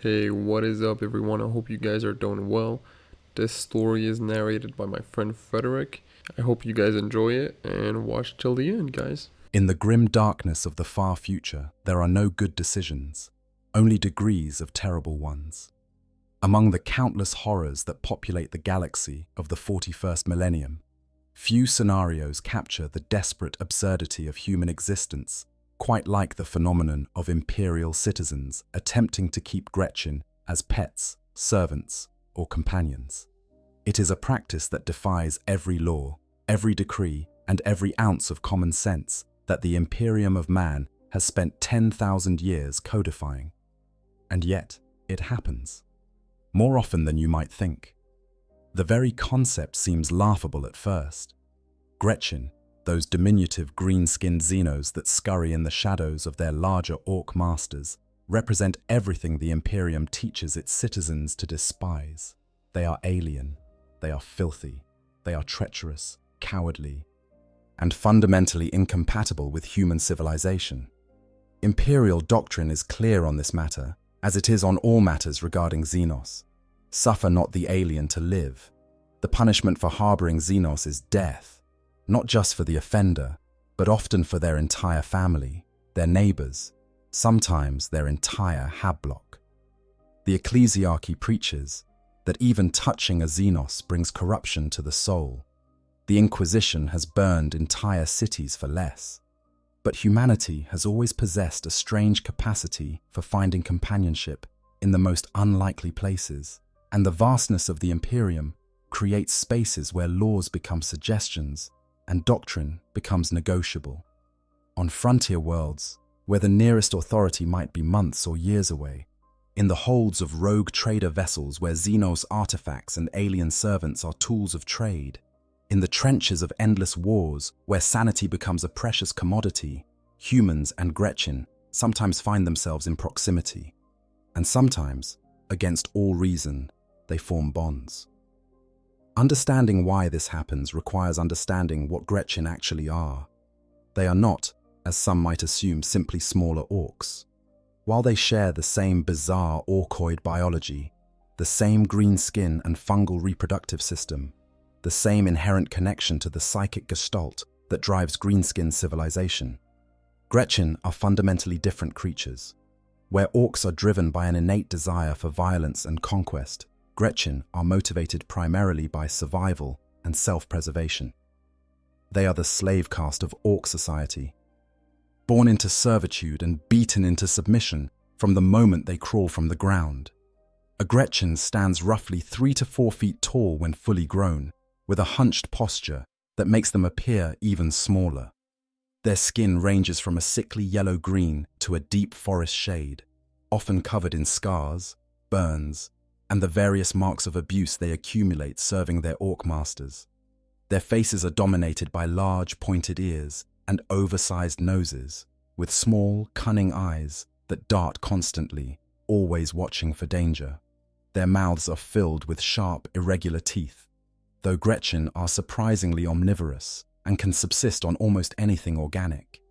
Hey, what is up, everyone? I hope you guys are doing well. This story is narrated by my friend Frederick. I hope you guys enjoy it and watch till the end, guys. In the grim darkness of the far future, there are no good decisions, only degrees of terrible ones. Among the countless horrors that populate the galaxy of the 41st millennium, few scenarios capture the desperate absurdity of human existence, quite like the phenomenon of imperial citizens attempting to keep Gretchin as pets, servants, or companions. It is a practice that defies every law, every decree, and every ounce of common sense that the Imperium of man has spent 10,000 years codifying. And yet, it happens. More often than you might think. The very concept seems laughable at first. Gretchin, those diminutive green-skinned Xenos that scurry in the shadows of their larger orc masters, represent everything the Imperium teaches its citizens to despise. They are alien, they are filthy, they are treacherous, cowardly, and fundamentally incompatible with human civilization. Imperial doctrine is clear on this matter, as it is on all matters regarding Xenos. Suffer not the alien to live. The punishment for harboring Xenos is death, not just for the offender, but often for their entire family, their neighbors, sometimes their entire Hablok. The ecclesiarchy preaches that even touching a Xenos brings corruption to the soul. The Inquisition has burned entire cities for less. But humanity has always possessed a strange capacity for finding companionship in the most unlikely places, and the vastness of the Imperium creates spaces where laws become suggestions and doctrine becomes negotiable. On frontier worlds, where the nearest authority might be months or years away, in the holds of rogue trader vessels where Xenos artifacts and alien servants are tools of trade, in the trenches of endless wars where sanity becomes a precious commodity, humans and Gretchin sometimes find themselves in proximity, and sometimes, against all reason, they form bonds. Understanding why this happens requires understanding what Gretchin actually are. They are not, as some might assume, simply smaller orcs. While they share the same bizarre orcoid biology, the same green skin and fungal reproductive system, the same inherent connection to the psychic gestalt that drives greenskin civilization, Gretchin are fundamentally different creatures. Where orcs are driven by an innate desire for violence and conquest, Gretchin are motivated primarily by survival and self-preservation. They are the slave caste of orc society, born into servitude and beaten into submission from the moment they crawl from the ground. A Gretchin stands roughly 3 to 4 feet tall when fully grown, with a hunched posture that makes them appear even smaller. Their skin ranges from a sickly yellow-green to a deep forest shade, often covered in scars, burns, and the various marks of abuse they accumulate serving their orc masters. Their faces are dominated by large pointed ears and oversized noses, with small, cunning eyes that dart constantly, always watching for danger. Their mouths are filled with sharp, irregular teeth, though Gretchin are surprisingly omnivorous and can subsist on almost anything organic.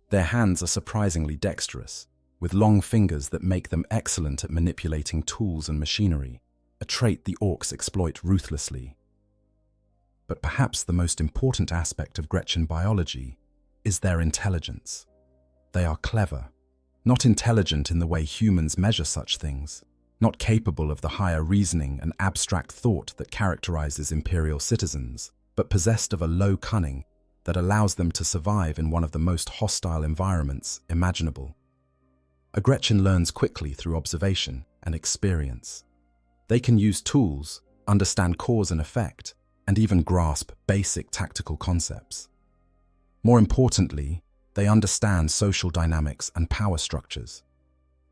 Their hands are surprisingly dexterous, with long fingers that make them excellent at manipulating tools and machinery, a trait the orcs exploit ruthlessly. But perhaps the most important aspect of Gretchin biology is their intelligence. They are clever, not intelligent in the way humans measure such things, not capable of the higher reasoning and abstract thought that characterizes imperial citizens, but possessed of a low cunning that allows them to survive in one of the most hostile environments imaginable. A Gretchin learns quickly through observation and experience. They can use tools, understand cause and effect, and even grasp basic tactical concepts. More importantly, they understand social dynamics and power structures.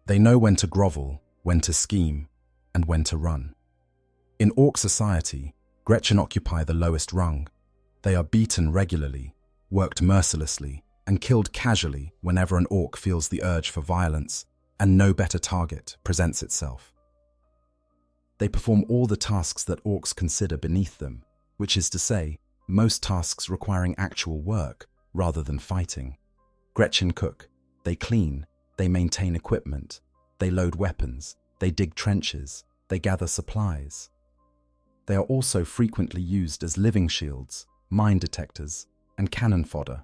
They know when to grovel, when to scheme, and when to run. In orc society, Gretchin occupy the lowest rung. They are beaten regularly, worked mercilessly, and killed casually whenever an orc feels the urge for violence and no better target presents itself. They perform all the tasks that orcs consider beneath them, which is to say, most tasks requiring actual work rather than fighting. Gretchin cook, they clean, they maintain equipment, they load weapons, They dig trenches, they gather supplies. They are also frequently used as living shields, mine detectors, and cannon fodder.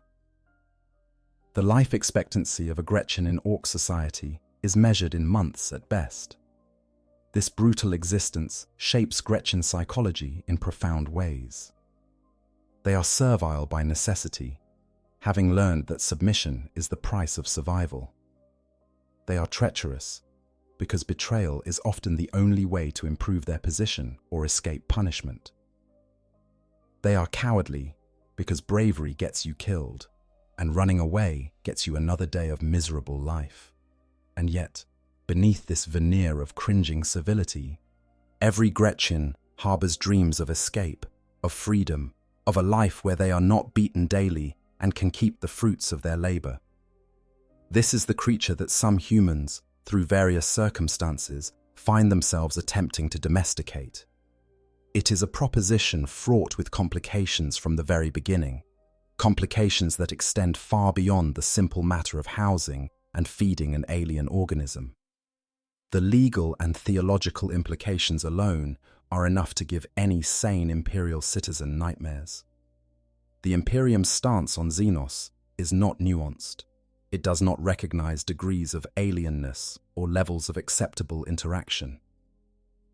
The life expectancy of a Gretchin in Orc society is measured in months at best. This brutal existence shapes Gretchin psychology in profound ways. They are servile by necessity, having learned that submission is the price of survival. They are treacherous, because betrayal is often the only way to improve their position or escape punishment. They are cowardly, because bravery gets you killed, and running away gets you another day of miserable life. And yet, beneath this veneer of cringing civility, every Gretchin harbors dreams of escape, of freedom, of a life where they are not beaten daily and can keep the fruits of their labor. This is the creature that some humans, through various circumstances, find themselves attempting to domesticate. It is a proposition fraught with complications from the very beginning, complications that extend far beyond the simple matter of housing and feeding an alien organism. The legal and theological implications alone are enough to give any sane Imperial citizen nightmares. The Imperium's stance on Xenos is not nuanced. It does not recognize degrees of alienness or levels of acceptable interaction.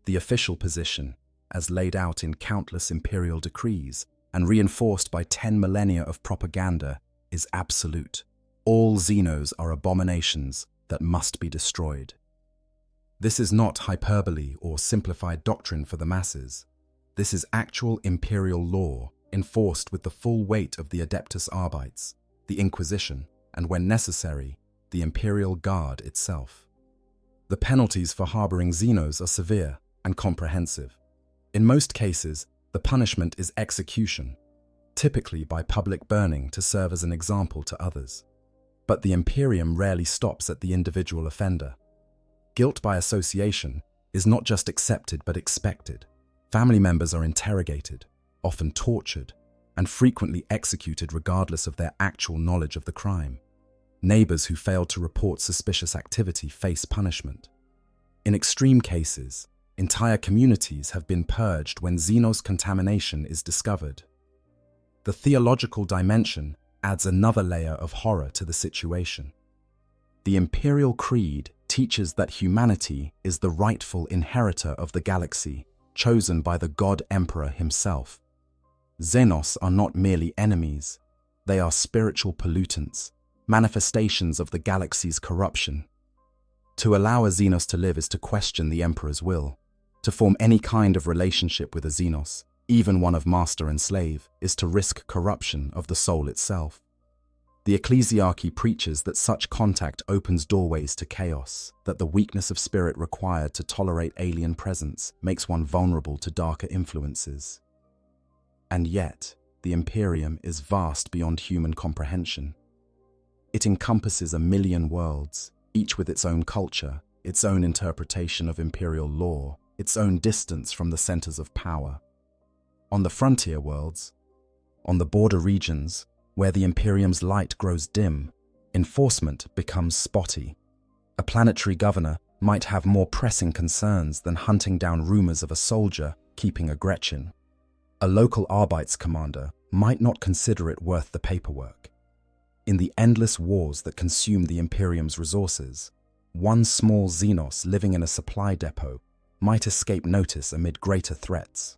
The official position, as laid out in countless Imperial decrees and reinforced by 10 millennia of propaganda, is absolute. All Xenos are abominations that must be destroyed. This is not hyperbole or simplified doctrine for the masses. This is actual Imperial law enforced with the full weight of the Adeptus Arbites, the Inquisition, and when necessary, the Imperial Guard itself. The penalties for harboring Xenos are severe and comprehensive. In most cases, the punishment is execution, typically by public burning to serve as an example to others. But the Imperium rarely stops at the individual offender. Guilt by association is not just accepted but expected. Family members are interrogated, often tortured, and frequently executed regardless of their actual knowledge of the crime. Neighbors who fail to report suspicious activity face punishment. In extreme cases, entire communities have been purged when Xenos contamination is discovered. The theological dimension adds another layer of horror to the situation. The Imperial Creed teaches that humanity is the rightful inheritor of the galaxy, chosen by the God Emperor himself. Xenos are not merely enemies, they are spiritual pollutants, manifestations of the galaxy's corruption. To allow a Xenos to live is to question the Emperor's will. To form any kind of relationship with a Xenos, even one of master and slave, is to risk corruption of the soul itself. The ecclesiarchy preaches that such contact opens doorways to chaos, that the weakness of spirit required to tolerate alien presence makes one vulnerable to darker influences. And yet, the Imperium is vast beyond human comprehension. It encompasses 1,000,000 worlds, each with its own culture, its own interpretation of Imperial law, its own distance from the centers of power. On the frontier worlds, on the border regions, where the Imperium's light grows dim, enforcement becomes spotty. A planetary governor might have more pressing concerns than hunting down rumors of a soldier keeping a Gretchin. A local Arbites commander might not consider it worth the paperwork. In the endless wars that consume the Imperium's resources, one small Xenos living in a supply depot might escape notice amid greater threats.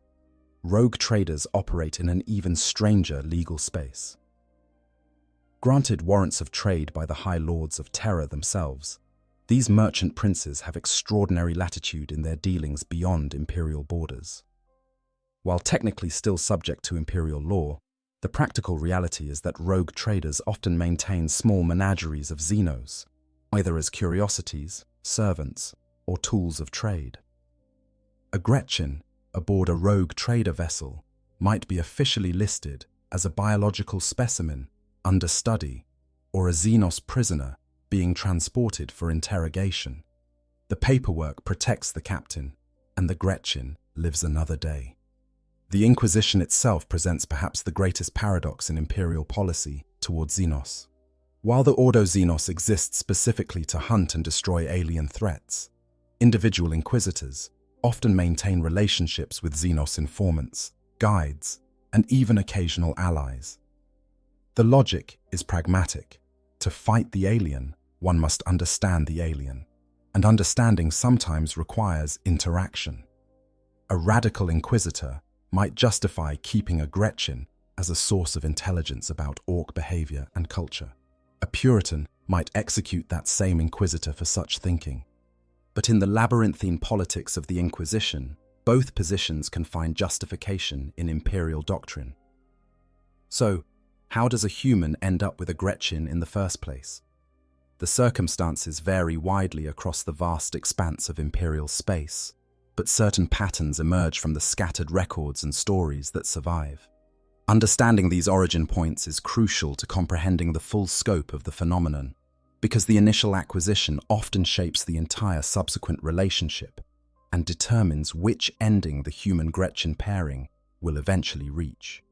Rogue traders operate in an even stranger legal space. Granted warrants of trade by the High Lords of Terror themselves, these merchant princes have extraordinary latitude in their dealings beyond Imperial borders. While technically still subject to Imperial law, the practical reality is that rogue traders often maintain small menageries of Xenos, either as curiosities, servants, or tools of trade. A Gretchin aboard a rogue trader vessel might be officially listed as a biological specimen under study or a Xenos prisoner being transported for interrogation. The paperwork protects the captain, and the Gretchin lives another day. The Inquisition itself presents perhaps the greatest paradox in Imperial policy towards Xenos. While the Ordo Xenos exists specifically to hunt and destroy alien threats, Individual inquisitors often maintain relationships with Xenos informants, guides, and even occasional allies. The logic is pragmatic. To fight the alien, one must understand the alien, and understanding sometimes requires interaction. A radical inquisitor might justify keeping a Gretchin as a source of intelligence about orc behavior and culture. A Puritan might execute that same inquisitor for such thinking. But in the labyrinthine politics of the Inquisition, both positions can find justification in imperial doctrine. So, how does a human end up with a Gretchin in the first place? The circumstances vary widely across the vast expanse of imperial space, but certain patterns emerge from the scattered records and stories that survive. Understanding these origin points is crucial to comprehending the full scope of the phenomenon, because the initial acquisition often shapes the entire subsequent relationship and determines which ending the human-Gretchin pairing will eventually reach.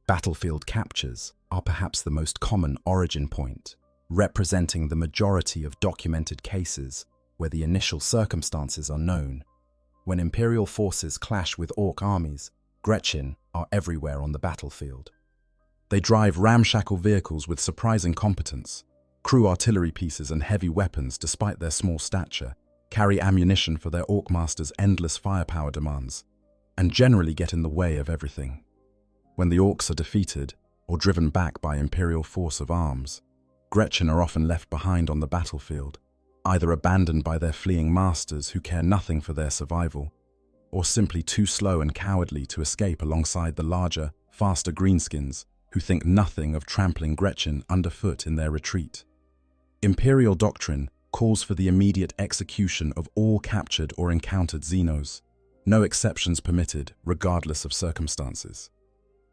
Battlefield captures are perhaps the most common origin point, representing the majority of documented cases where the initial circumstances are known. When Imperial forces clash with Orc armies, Gretchin are everywhere on the battlefield. They drive ramshackle vehicles with surprising competence, crew artillery pieces and heavy weapons despite their small stature, carry ammunition for their Orc masters' endless firepower demands, and generally get in the way of everything. When the Orcs are defeated or driven back by Imperial force of arms, Gretchin are often left behind on the battlefield, either abandoned by their fleeing masters who care nothing for their survival, or simply too slow and cowardly to escape alongside the larger, faster greenskins who think nothing of trampling Gretchin underfoot in their retreat. Imperial doctrine calls for the immediate execution of all captured or encountered Xenos, no exceptions permitted regardless of circumstances.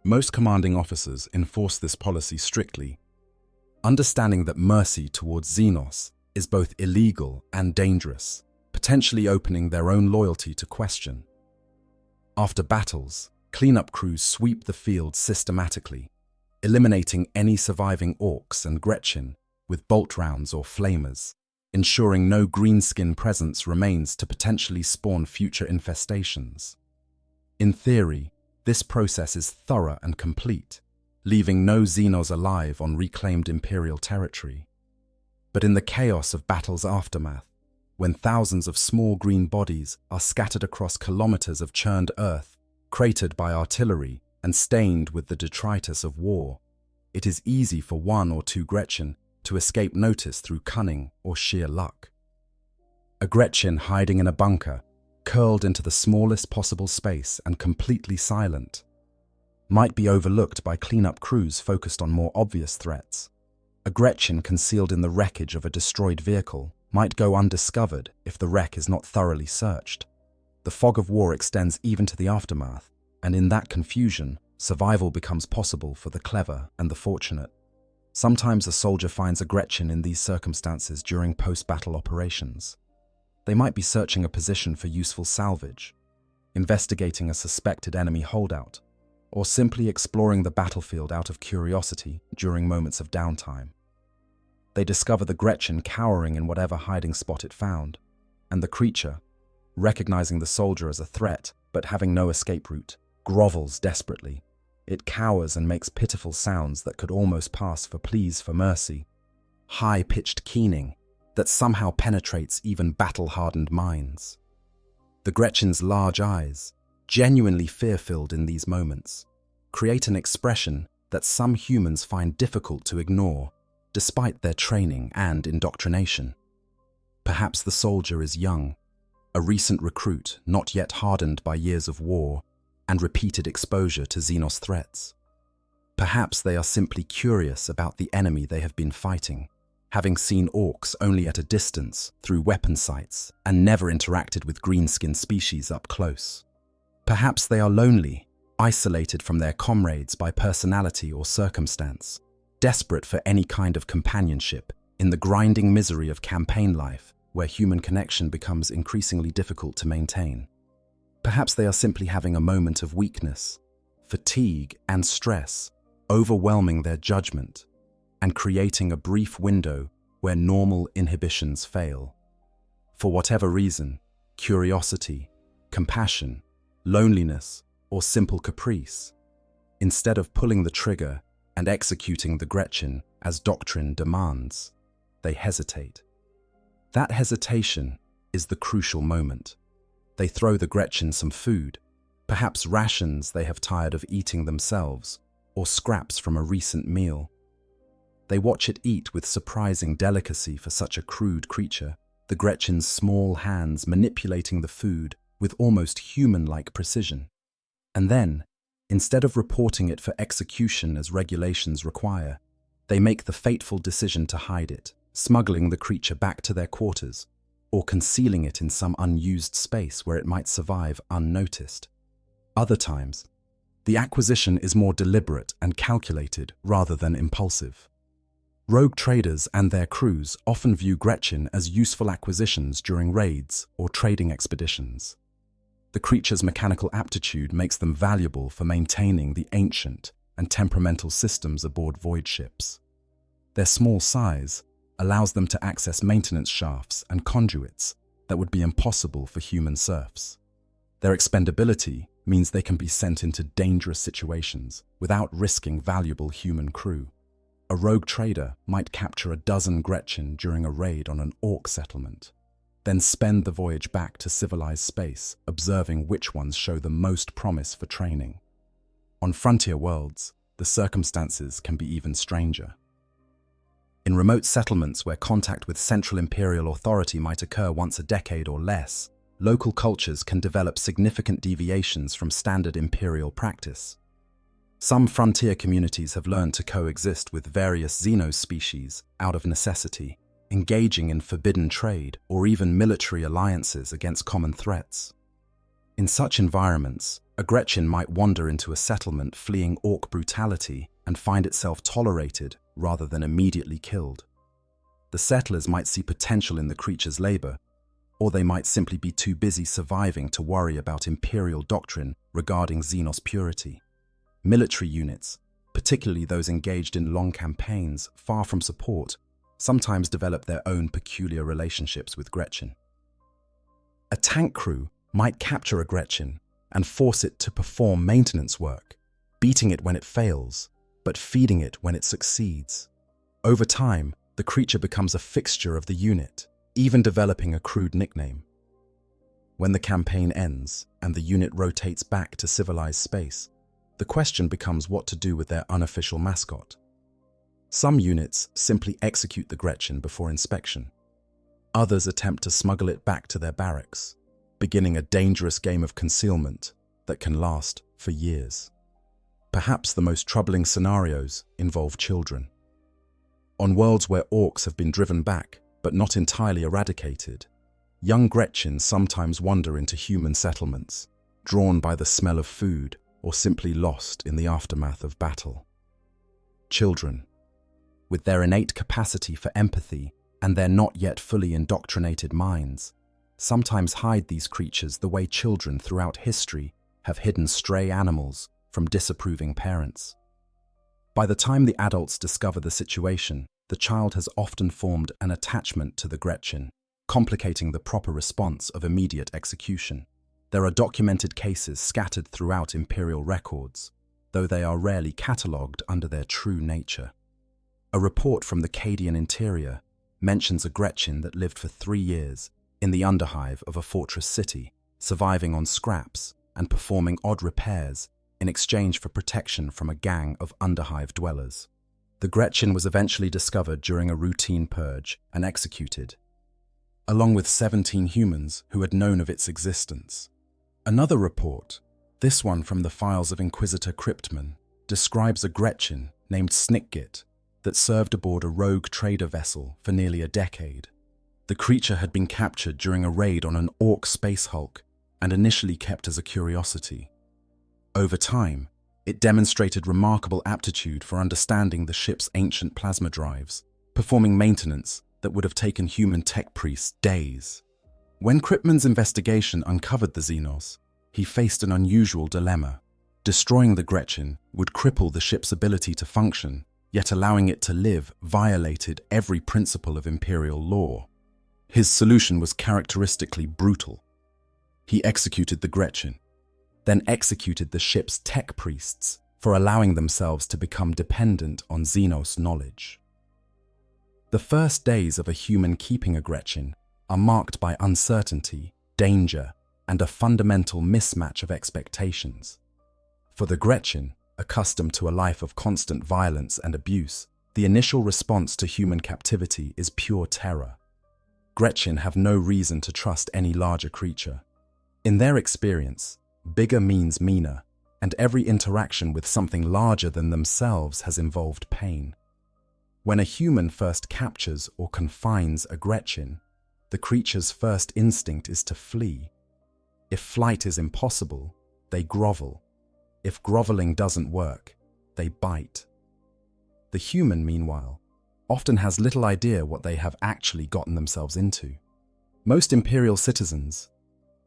Most commanding officers enforce this policy strictly, understanding that mercy towards Xenos is both illegal and dangerous, potentially opening their own loyalty to question. After battles, cleanup crews sweep the field systematically, eliminating any surviving Orcs and Gretchin with bolt rounds or flamers, ensuring no greenskin presence remains to potentially spawn future infestations. In theory, this process is thorough and complete, leaving no Xenos alive on reclaimed Imperial territory. But in the chaos of battle's aftermath, when thousands of small green bodies are scattered across kilometers of churned earth, cratered by artillery and stained with the detritus of war, it is easy for one or two Gretchin to escape notice through cunning or sheer luck. A Gretchin hiding in a bunker, curled into the smallest possible space and completely silent, might be overlooked by cleanup crews focused on more obvious threats. A Gretchin concealed in the wreckage of a destroyed vehicle might go undiscovered if the wreck is not thoroughly searched. The fog of war extends even to the aftermath, and in that confusion, survival becomes possible for the clever and the fortunate. Sometimes a soldier finds a Gretchin in these circumstances during post-battle operations. They might be searching a position for useful salvage, investigating a suspected enemy holdout, or simply exploring the battlefield out of curiosity during moments of downtime. They discover the Gretchin cowering in whatever hiding spot it found, and the creature, recognizing the soldier as a threat but having no escape route, grovels desperately. It cowers and makes pitiful sounds that could almost pass for pleas for mercy, high-pitched keening that somehow penetrates even battle-hardened minds. The Gretchin's large eyes, genuinely fear-filled in these moments, create an expression that some humans find difficult to ignore, despite their training and indoctrination. Perhaps the soldier is young, a recent recruit not yet hardened by years of war and repeated exposure to Xenos threats. Perhaps they are simply curious about the enemy they have been fighting, having seen Orcs only at a distance through weapon sights and never interacted with greenskin species up close. Perhaps they are lonely, isolated from their comrades by personality or circumstance, desperate for any kind of companionship in the grinding misery of campaign life where human connection becomes increasingly difficult to maintain. Perhaps they are simply having a moment of weakness, fatigue and stress overwhelming their judgment and creating a brief window where normal inhibitions fail. For whatever reason, curiosity, compassion, loneliness, or simple caprice, instead of pulling the trigger and executing the Gretchin as doctrine demands, they hesitate. That hesitation is the crucial moment. They throw the Gretchin some food, perhaps rations they have tired of eating themselves, or scraps from a recent meal. They watch it eat with surprising delicacy for such a crude creature, the Gretchin's small hands manipulating the food with almost human-like precision. And then, instead of reporting it for execution as regulations require, they make the fateful decision to hide it, smuggling the creature back to their quarters, or concealing it in some unused space where it might survive unnoticed. Other times, the acquisition is more deliberate and calculated rather than impulsive. Rogue traders and their crews often view Gretchin as useful acquisitions during raids or trading expeditions. The creature's mechanical aptitude makes them valuable for maintaining the ancient and temperamental systems aboard void ships. Their small size allows them to access maintenance shafts and conduits that would be impossible for human serfs. Their expendability means they can be sent into dangerous situations without risking valuable human crew. A rogue trader might capture a dozen Gretchin during a raid on an orc settlement, then spend the voyage back to civilized space, observing which ones show the most promise for training. On frontier worlds, the circumstances can be even stranger. In remote settlements where contact with central imperial authority might occur once a decade or less, local cultures can develop significant deviations from standard imperial practice. Some frontier communities have learned to coexist with various xenos species out of necessity, engaging in forbidden trade or even military alliances against common threats. In such environments, a Gretchin might wander into a settlement fleeing orc brutality and find itself tolerated rather than immediately killed. The settlers might see potential in the creature's labor, or they might simply be too busy surviving to worry about imperial doctrine regarding xenos purity. Military units, particularly those engaged in long campaigns far from support, sometimes develop their own peculiar relationships with Gretchin. A tank crew might capture a Gretchin and force it to perform maintenance work, beating it when it fails, but feeding it when it succeeds. Over time, the creature becomes a fixture of the unit, even developing a crude nickname. When the campaign ends and the unit rotates back to civilized space, the question becomes what to do with their unofficial mascot. Some units simply execute the Gretchin before inspection. Others attempt to smuggle it back to their barracks, beginning a dangerous game of concealment that can last for years. Perhaps the most troubling scenarios involve children. On worlds where orcs have been driven back but not entirely eradicated, young Gretchins sometimes wander into human settlements, drawn by the smell of food or simply lost in the aftermath of battle. Children, with their innate capacity for empathy and their not yet fully indoctrinated minds, sometimes hide these creatures the way children throughout history have hidden stray animals from disapproving parents. By the time the adults discover the situation, the child has often formed an attachment to the Gretchin, complicating the proper response of immediate execution. There are documented cases scattered throughout imperial records, though they are rarely catalogued under their true nature. A report from the Cadian interior mentions a Gretchin that lived for 3 years in the underhive of a fortress city, surviving on scraps and performing odd repairs in exchange for protection from a gang of underhive dwellers. The Gretchin was eventually discovered during a routine purge and executed, along with 17 humans who had known of its existence. Another report, this one from the files of Inquisitor Cryptman, describes a Gretchin named Snickgit that served aboard a rogue trader vessel for nearly a decade. The creature had been captured during a raid on an orc space hulk and initially kept as a curiosity. Over time, it demonstrated remarkable aptitude for understanding the ship's ancient plasma drives, performing maintenance that would have taken human tech priests days. When Cryptman's investigation uncovered the Xenos, he faced an unusual dilemma. Destroying the Gretchin would cripple the ship's ability to function, yet allowing it to live violated every principle of imperial law. His solution was characteristically brutal. He executed the Gretchin, then executed the ship's tech priests for allowing themselves to become dependent on Xenos knowledge. The first days of a human keeping a Gretchin are marked by uncertainty, danger, and a fundamental mismatch of expectations. For the Gretchin, accustomed to a life of constant violence and abuse, the initial response to human captivity is pure terror. Gretchin have no reason to trust any larger creature. In their experience, bigger means meaner, and every interaction with something larger than themselves has involved pain. When a human first captures or confines a Gretchin, the creature's first instinct is to flee. If flight is impossible, they grovel. If groveling doesn't work, they bite. The human, meanwhile, often has little idea what they have actually gotten themselves into. Most Imperial citizens,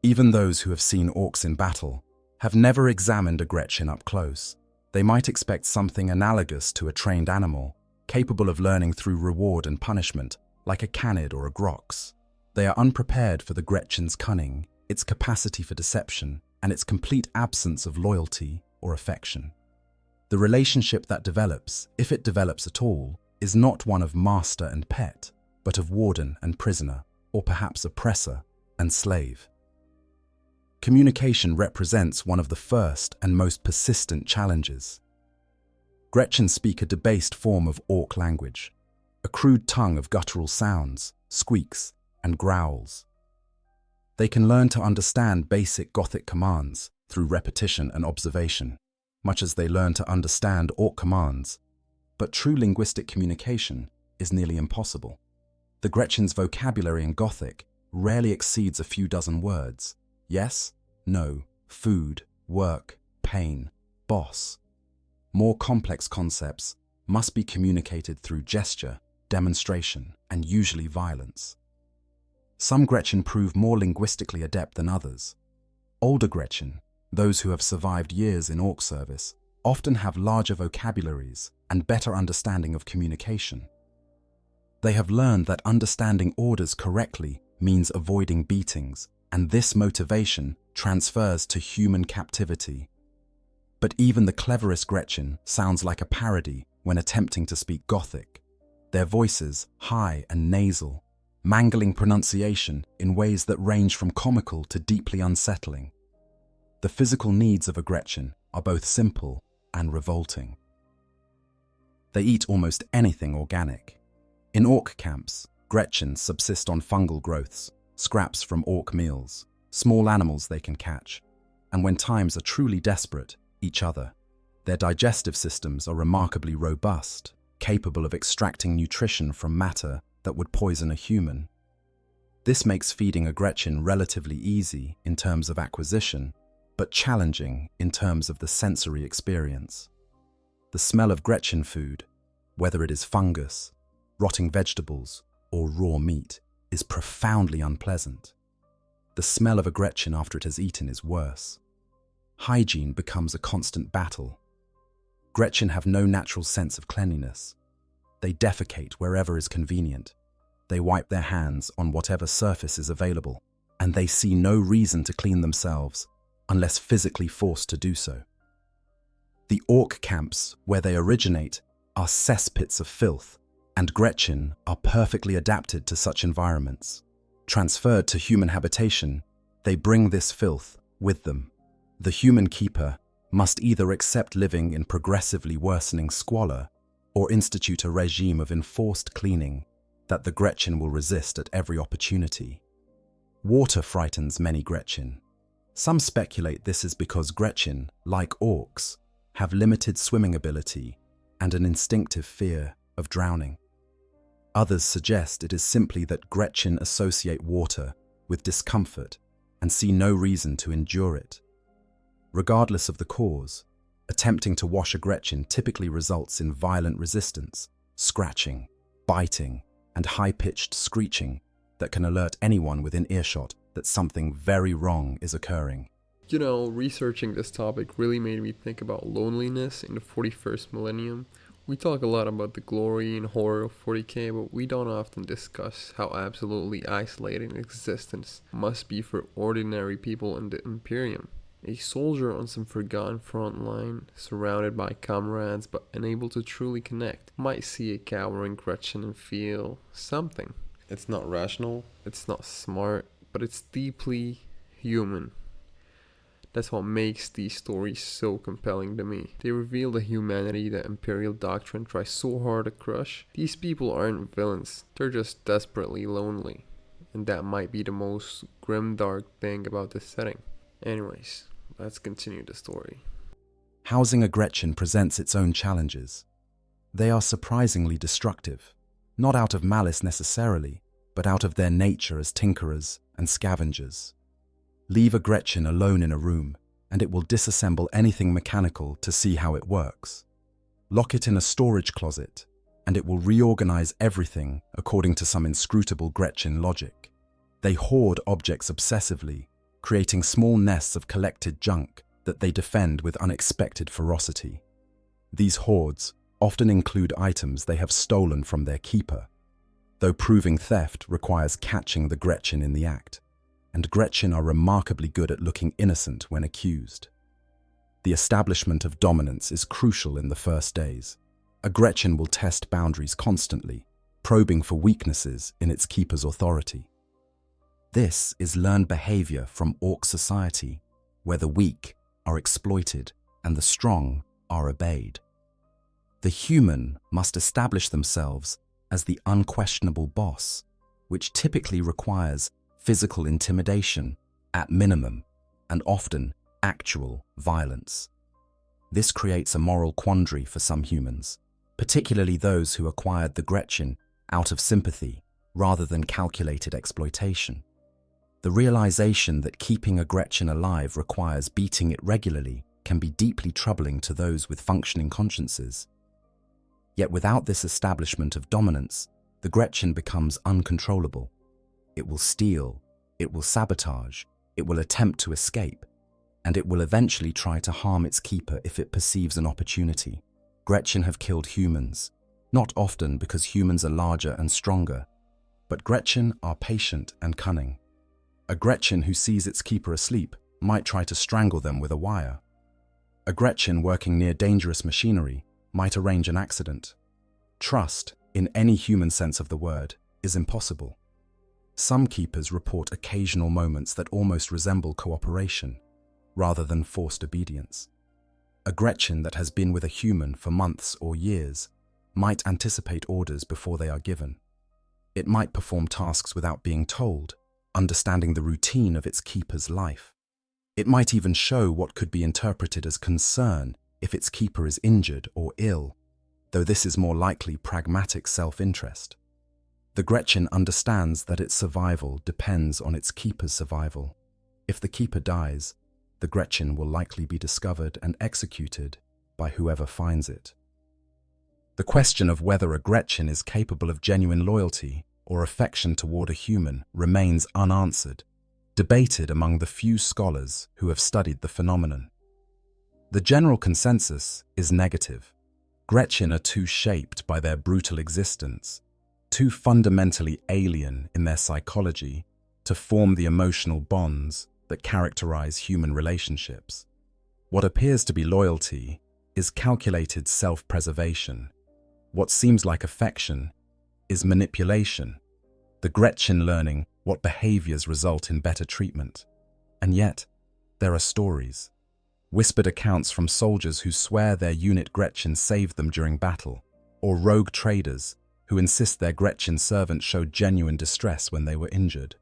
even those who have seen orcs in battle, have never examined a Gretchin up close. They might expect something analogous to a trained animal, capable of learning through reward and punishment, like a canid or a grox. They are unprepared for the Gretchin's cunning, its capacity for deception, and its complete absence of loyalty or affection. The relationship that develops, if it develops at all, is not one of master and pet, but of warden and prisoner, or perhaps oppressor and slave. Communication represents one of the first and most persistent challenges. Gretchin speak a debased form of orc language, a crude tongue of guttural sounds, squeaks, and growls. They can learn to understand basic Gothic commands through repetition and observation, much as they learn to understand orc commands, but true linguistic communication is nearly impossible. The Gretchin's vocabulary in Gothic rarely exceeds a few dozen words. Yes, no, food, work, pain, boss. More complex concepts must be communicated through gesture, demonstration, and usually violence. Some Gretchin prove more linguistically adept than others. Older Gretchin, those who have survived years in orc service, often have larger vocabularies and better understanding of communication. They have learned that understanding orders correctly means avoiding beatings, and this motivation transfers to human captivity. But even the cleverest Gretchin sounds like a parody when attempting to speak Gothic. Their voices, high and nasal, mangling pronunciation in ways that range from comical to deeply unsettling. The physical needs of a Gretchin are both simple and revolting. They eat almost anything organic. In orc camps, Gretchins subsist on fungal growths, scraps from orc meals, small animals they can catch, and when times are truly desperate, each other. Their digestive systems are remarkably robust, capable of extracting nutrition from matter that would poison a human. This makes feeding a Gretchin relatively easy in terms of acquisition, but challenging in terms of the sensory experience. The smell of Gretchin food, whether it is fungus, rotting vegetables, or raw meat, is profoundly unpleasant. The smell of a Gretchin after it has eaten is worse. Hygiene becomes a constant battle. Gretchin have no natural sense of cleanliness. They defecate wherever is convenient. They wipe their hands on whatever surface is available, and they see no reason to clean themselves unless physically forced to do so. The orc camps where they originate are cesspits of filth, and Gretchin are perfectly adapted to such environments. Transferred to human habitation, they bring this filth with them. The human keeper must either accept living in progressively worsening squalor or institute a regime of enforced cleaning that the Gretchin will resist at every opportunity. Water frightens many Gretchin. Some speculate this is because Gretchin, like orcs, have limited swimming ability and an instinctive fear of drowning. Others suggest it is simply that Gretchin associate water with discomfort and see no reason to endure it. Regardless of the cause, attempting to wash a Gretchin typically results in violent resistance, scratching, biting, and high-pitched screeching that can alert anyone within earshot that something very wrong is occurring. You know, researching this topic really made me think about loneliness in the 41st millennium, We talk a lot about the glory and horror of 40k, but we don't often discuss how absolutely isolating existence must be for ordinary people in the Imperium. A soldier on some forgotten front line, surrounded by comrades but unable to truly connect, might see a cowering Gretchin and feel something. It's not rational, it's not smart, but it's deeply human. That's what makes these stories so compelling to me. They reveal the humanity that Imperial doctrine tries so hard to crush. These people aren't villains, they're just desperately lonely. And that might be the most grimdark thing about this setting. Anyways, let's continue the story. Housing a Gretchin presents its own challenges. They are surprisingly destructive, not out of malice necessarily, but out of their nature as tinkerers and scavengers. Leave a Gretchin alone in a room, and it will disassemble anything mechanical to see how it works. Lock it in a storage closet, and it will reorganize everything according to some inscrutable Gretchin logic. They hoard objects obsessively, creating small nests of collected junk that they defend with unexpected ferocity. These hoards often include items they have stolen from their keeper, though proving theft requires catching the Gretchin in the act. And Gretchin are remarkably good at looking innocent when accused. The establishment of dominance is crucial in the first days. A Gretchin will test boundaries constantly, probing for weaknesses in its keeper's authority. This is learned behavior from Orc society, where the weak are exploited and the strong are obeyed. The human must establish themselves as the unquestionable boss, which typically requires physical intimidation at minimum, and often actual violence. This creates a moral quandary for some humans, particularly those who acquired the Gretchin out of sympathy rather than calculated exploitation. The realization that keeping a Gretchin alive requires beating it regularly can be deeply troubling to those with functioning consciences. Yet without this establishment of dominance, the Gretchin becomes uncontrollable. It will steal, it will sabotage, it will attempt to escape, and it will eventually try to harm its keeper if it perceives an opportunity. Gretchin have killed humans, not often because humans are larger and stronger, but Gretchin are patient and cunning. A Gretchin who sees its keeper asleep might try to strangle them with a wire. A Gretchin working near dangerous machinery might arrange an accident. Trust, in any human sense of the word, is impossible. Some keepers report occasional moments that almost resemble cooperation, rather than forced obedience. A Gretchin that has been with a human for months or years might anticipate orders before they are given. It might perform tasks without being told, understanding the routine of its keeper's life. It might even show what could be interpreted as concern if its keeper is injured or ill, though this is more likely pragmatic self-interest. The Gretchin understands that its survival depends on its keeper's survival. If the keeper dies, the Gretchin will likely be discovered and executed by whoever finds it. The question of whether a Gretchin is capable of genuine loyalty or affection toward a human remains unanswered, debated among the few scholars who have studied the phenomenon. The general consensus is negative. Gretchin are too shaped by their brutal existence, too fundamentally alien in their psychology to form the emotional bonds that characterize human relationships. What appears to be loyalty is calculated self-preservation. What seems like affection is manipulation, the Gretchin learning what behaviors result in better treatment. And yet, there are stories, whispered accounts from soldiers who swear their unit Gretchin saved them during battle, or rogue traders who insist their Gretchin servant showed genuine distress when they were injured.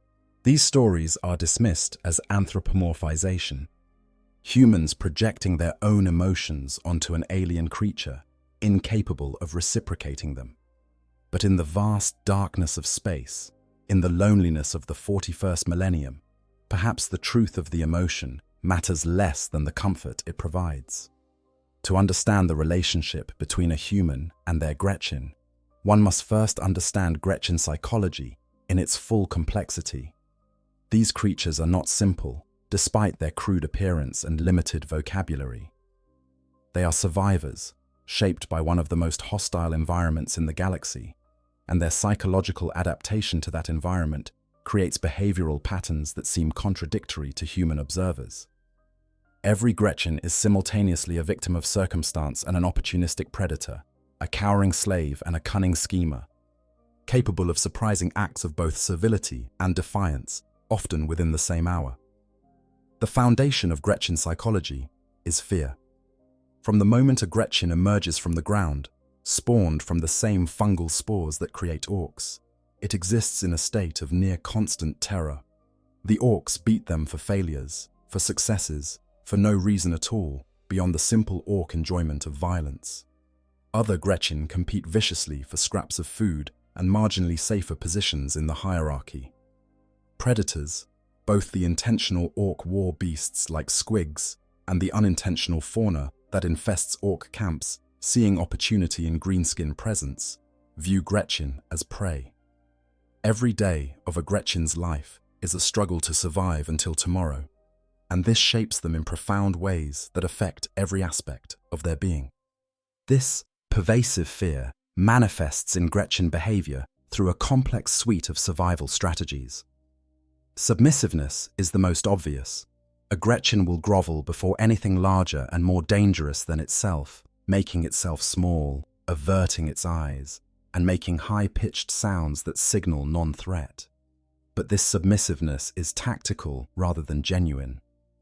These stories are dismissed as anthropomorphization, humans projecting their own emotions onto an alien creature, incapable of reciprocating them. But in the vast darkness of space, in the loneliness of the 41st millennium, perhaps the truth of the emotion matters less than the comfort it provides. To understand the relationship between a human and their Gretchin, one must first understand Gretchin psychology in its full complexity. These creatures are not simple, despite their crude appearance and limited vocabulary. They are survivors, shaped by one of the most hostile environments in the galaxy, and their psychological adaptation to that environment creates behavioral patterns that seem contradictory to human observers. Every Gretchin is simultaneously a victim of circumstance and an opportunistic predator, a cowering slave and a cunning schemer, capable of surprising acts of both servility and defiance, often within the same hour. The foundation of Gretchin psychology is fear. From the moment a Gretchin emerges from the ground, spawned from the same fungal spores that create orcs, it exists in a state of near constant terror. The orcs beat them for failures, for successes, for no reason at all, beyond the simple orc enjoyment of violence. Other Gretchin compete viciously for scraps of food and marginally safer positions in the hierarchy. Predators, both the intentional orc war beasts like squigs and the unintentional fauna that infests orc camps, seeing opportunity in greenskin presence, view Gretchin as prey. Every day of a Gretchin's life is a struggle to survive until tomorrow, and this shapes them in profound ways that affect every aspect of their being. This pervasive fear manifests in Gretchin behavior through a complex suite of survival strategies. Submissiveness is the most obvious. A Gretchin will grovel before anything larger and more dangerous than itself, making itself small, averting its eyes, and making high-pitched sounds that signal non-threat. But this submissiveness is tactical rather than genuine.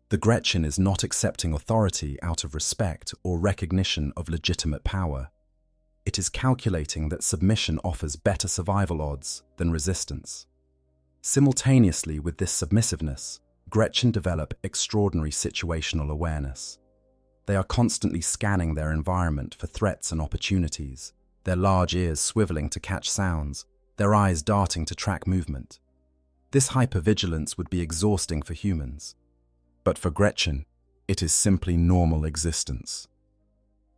The Gretchin is not accepting authority out of respect or recognition of legitimate power. It is calculating that submission offers better survival odds than resistance. Simultaneously with this submissiveness, Gretchin develop extraordinary situational awareness. They are constantly scanning their environment for threats and opportunities, their large ears swiveling to catch sounds, their eyes darting to track movement. This hypervigilance would be exhausting for humans, but for Gretchin, it is simply normal existence.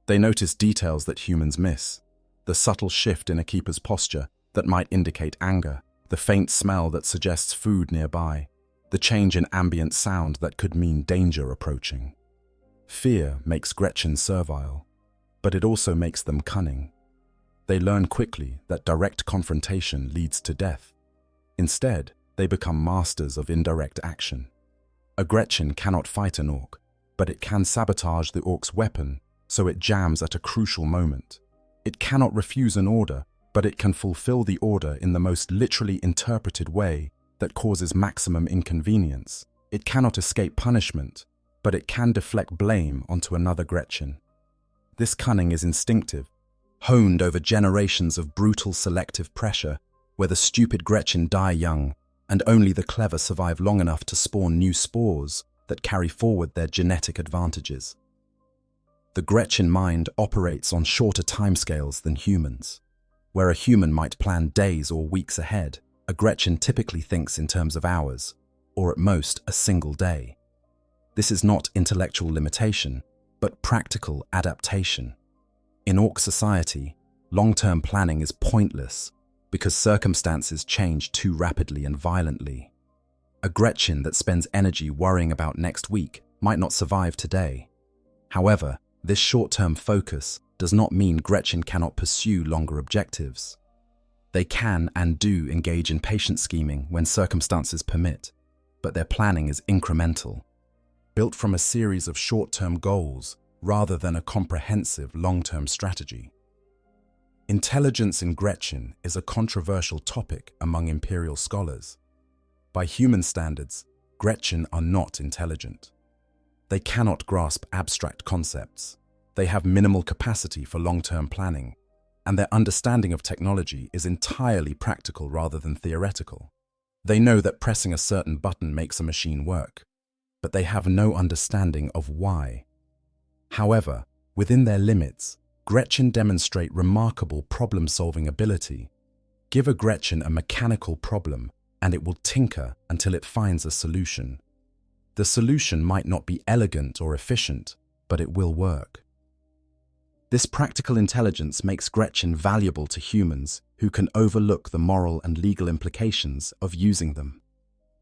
They notice details that humans miss, the subtle shift in a keeper's posture that might indicate anger, the faint smell that suggests food nearby, the change in ambient sound that could mean danger approaching. Fear makes Gretchin servile, but it also makes them cunning. They learn quickly that direct confrontation leads to death. Instead, they become masters of indirect action. A Gretchin cannot fight an orc, but it can sabotage the orc's weapon so it jams at a crucial moment. It cannot refuse an order, but it can fulfill the order in the most literally interpreted way that causes maximum inconvenience. It cannot escape punishment, but it can deflect blame onto another Gretchin. This cunning is instinctive, honed over generations of brutal selective pressure, where the stupid Gretchin die young, and only the clever survive long enough to spawn new spores that carry forward their genetic advantages. The Gretchin mind operates on shorter timescales than humans. Where a human might plan days or weeks ahead, a Gretchin typically thinks in terms of hours, or at most a single day. This is not intellectual limitation, but practical adaptation. In orc society, long-term planning is pointless because circumstances change too rapidly and violently. A Gretchin that spends energy worrying about next week might not survive today. However, this short-term focus does not mean Gretchin cannot pursue longer objectives. They can and do engage in patient scheming when circumstances permit, but their planning is incremental, built from a series of short-term goals rather than a comprehensive long-term strategy. Intelligence in Gretchin is a controversial topic among Imperial scholars. By human standards, Gretchin are not intelligent. They cannot grasp abstract concepts. They have minimal capacity for long-term planning, and their understanding of technology is entirely practical rather than theoretical. They know that pressing a certain button makes a machine work, but they have no understanding of why. However, within their limits, Gretchin demonstrate remarkable problem-solving ability. Give a Gretchin a mechanical problem, and it will tinker until it finds a solution. The solution might not be elegant or efficient, but it will work. This practical intelligence makes Gretchin valuable to humans who can overlook the moral and legal implications of using them.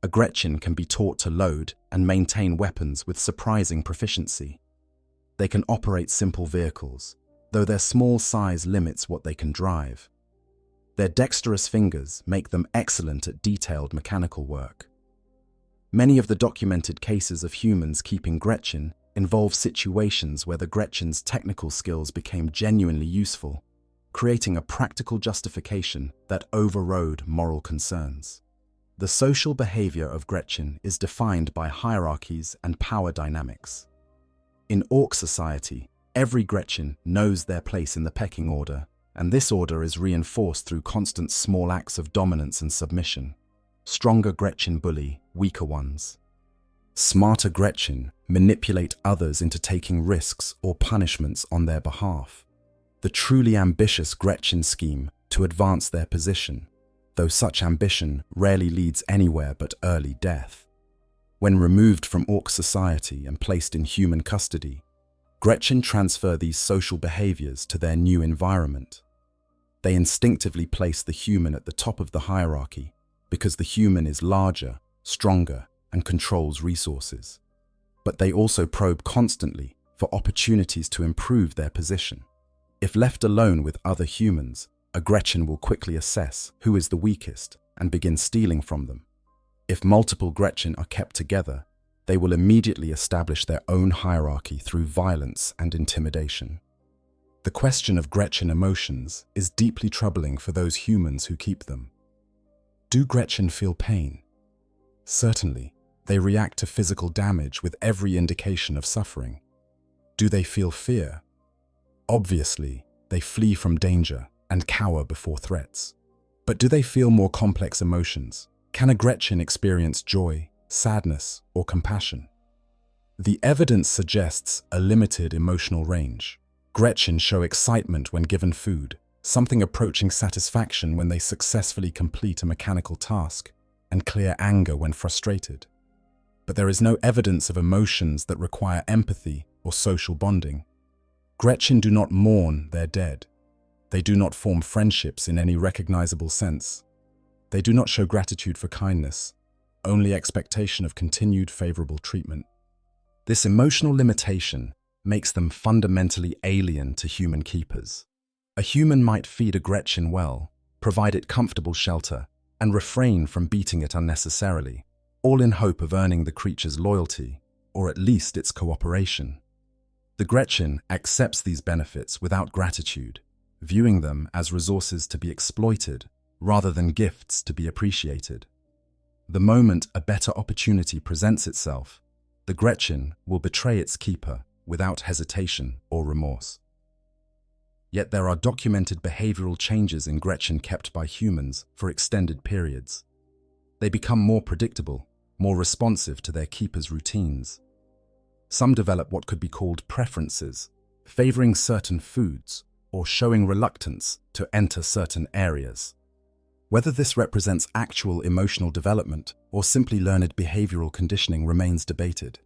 A Gretchin can be taught to load and maintain weapons with surprising proficiency. They can operate simple vehicles, though their small size limits what they can drive. Their dexterous fingers make them excellent at detailed mechanical work. Many of the documented cases of humans keeping Gretchin involve situations where the Gretchin's technical skills became genuinely useful, creating a practical justification that overrode moral concerns. The social behavior of Gretchin is defined by hierarchies and power dynamics. In Orc society, every Gretchin knows their place in the pecking order, and this order is reinforced through constant small acts of dominance and submission. Stronger Gretchin bully weaker ones. Smarter Gretchin manipulate others into taking risks or punishments on their behalf. The truly ambitious Gretchin scheme to advance their position, though such ambition rarely leads anywhere but early death. When removed from Orc society and placed in human custody, Gretchin transfer these social behaviors to their new environment. They instinctively place the human at the top of the hierarchy because the human is larger, stronger, and controls resources. But they also probe constantly for opportunities to improve their position. If left alone with other humans, a Gretchin will quickly assess who is the weakest and begin stealing from them. If multiple Gretchin are kept together, they will immediately establish their own hierarchy through violence and intimidation. The question of Gretchin emotions is deeply troubling for those humans who keep them. Do Gretchin feel pain? Certainly, they react to physical damage with every indication of suffering. Do they feel fear? Obviously, they flee from danger and cower before threats. But do they feel more complex emotions? Can a Gretchin experience joy, sadness, or compassion? The evidence suggests a limited emotional range. Gretchin show excitement when given food, something approaching satisfaction when they successfully complete a mechanical task, and clear anger when frustrated. But there is no evidence of emotions that require empathy or social bonding. Gretchin do not mourn their dead. They do not form friendships in any recognizable sense. They do not show gratitude for kindness, only expectation of continued favorable treatment. This emotional limitation makes them fundamentally alien to human keepers. A human might feed a Gretchin well, provide it comfortable shelter, and refrain from beating it unnecessarily, all in hope of earning the creature's loyalty, or at least its cooperation. The Gretchin accepts these benefits without gratitude, viewing them as resources to be exploited rather than gifts to be appreciated. The moment a better opportunity presents itself, the Gretchin will betray its keeper without hesitation or remorse. Yet there are documented behavioral changes in Gretchin kept by humans for extended periods. They become more predictable, more responsive to their keepers' routines. Some develop what could be called preferences, favoring certain foods or showing reluctance to enter certain areas. Whether this represents actual emotional development or simply learned behavioral conditioning remains debated.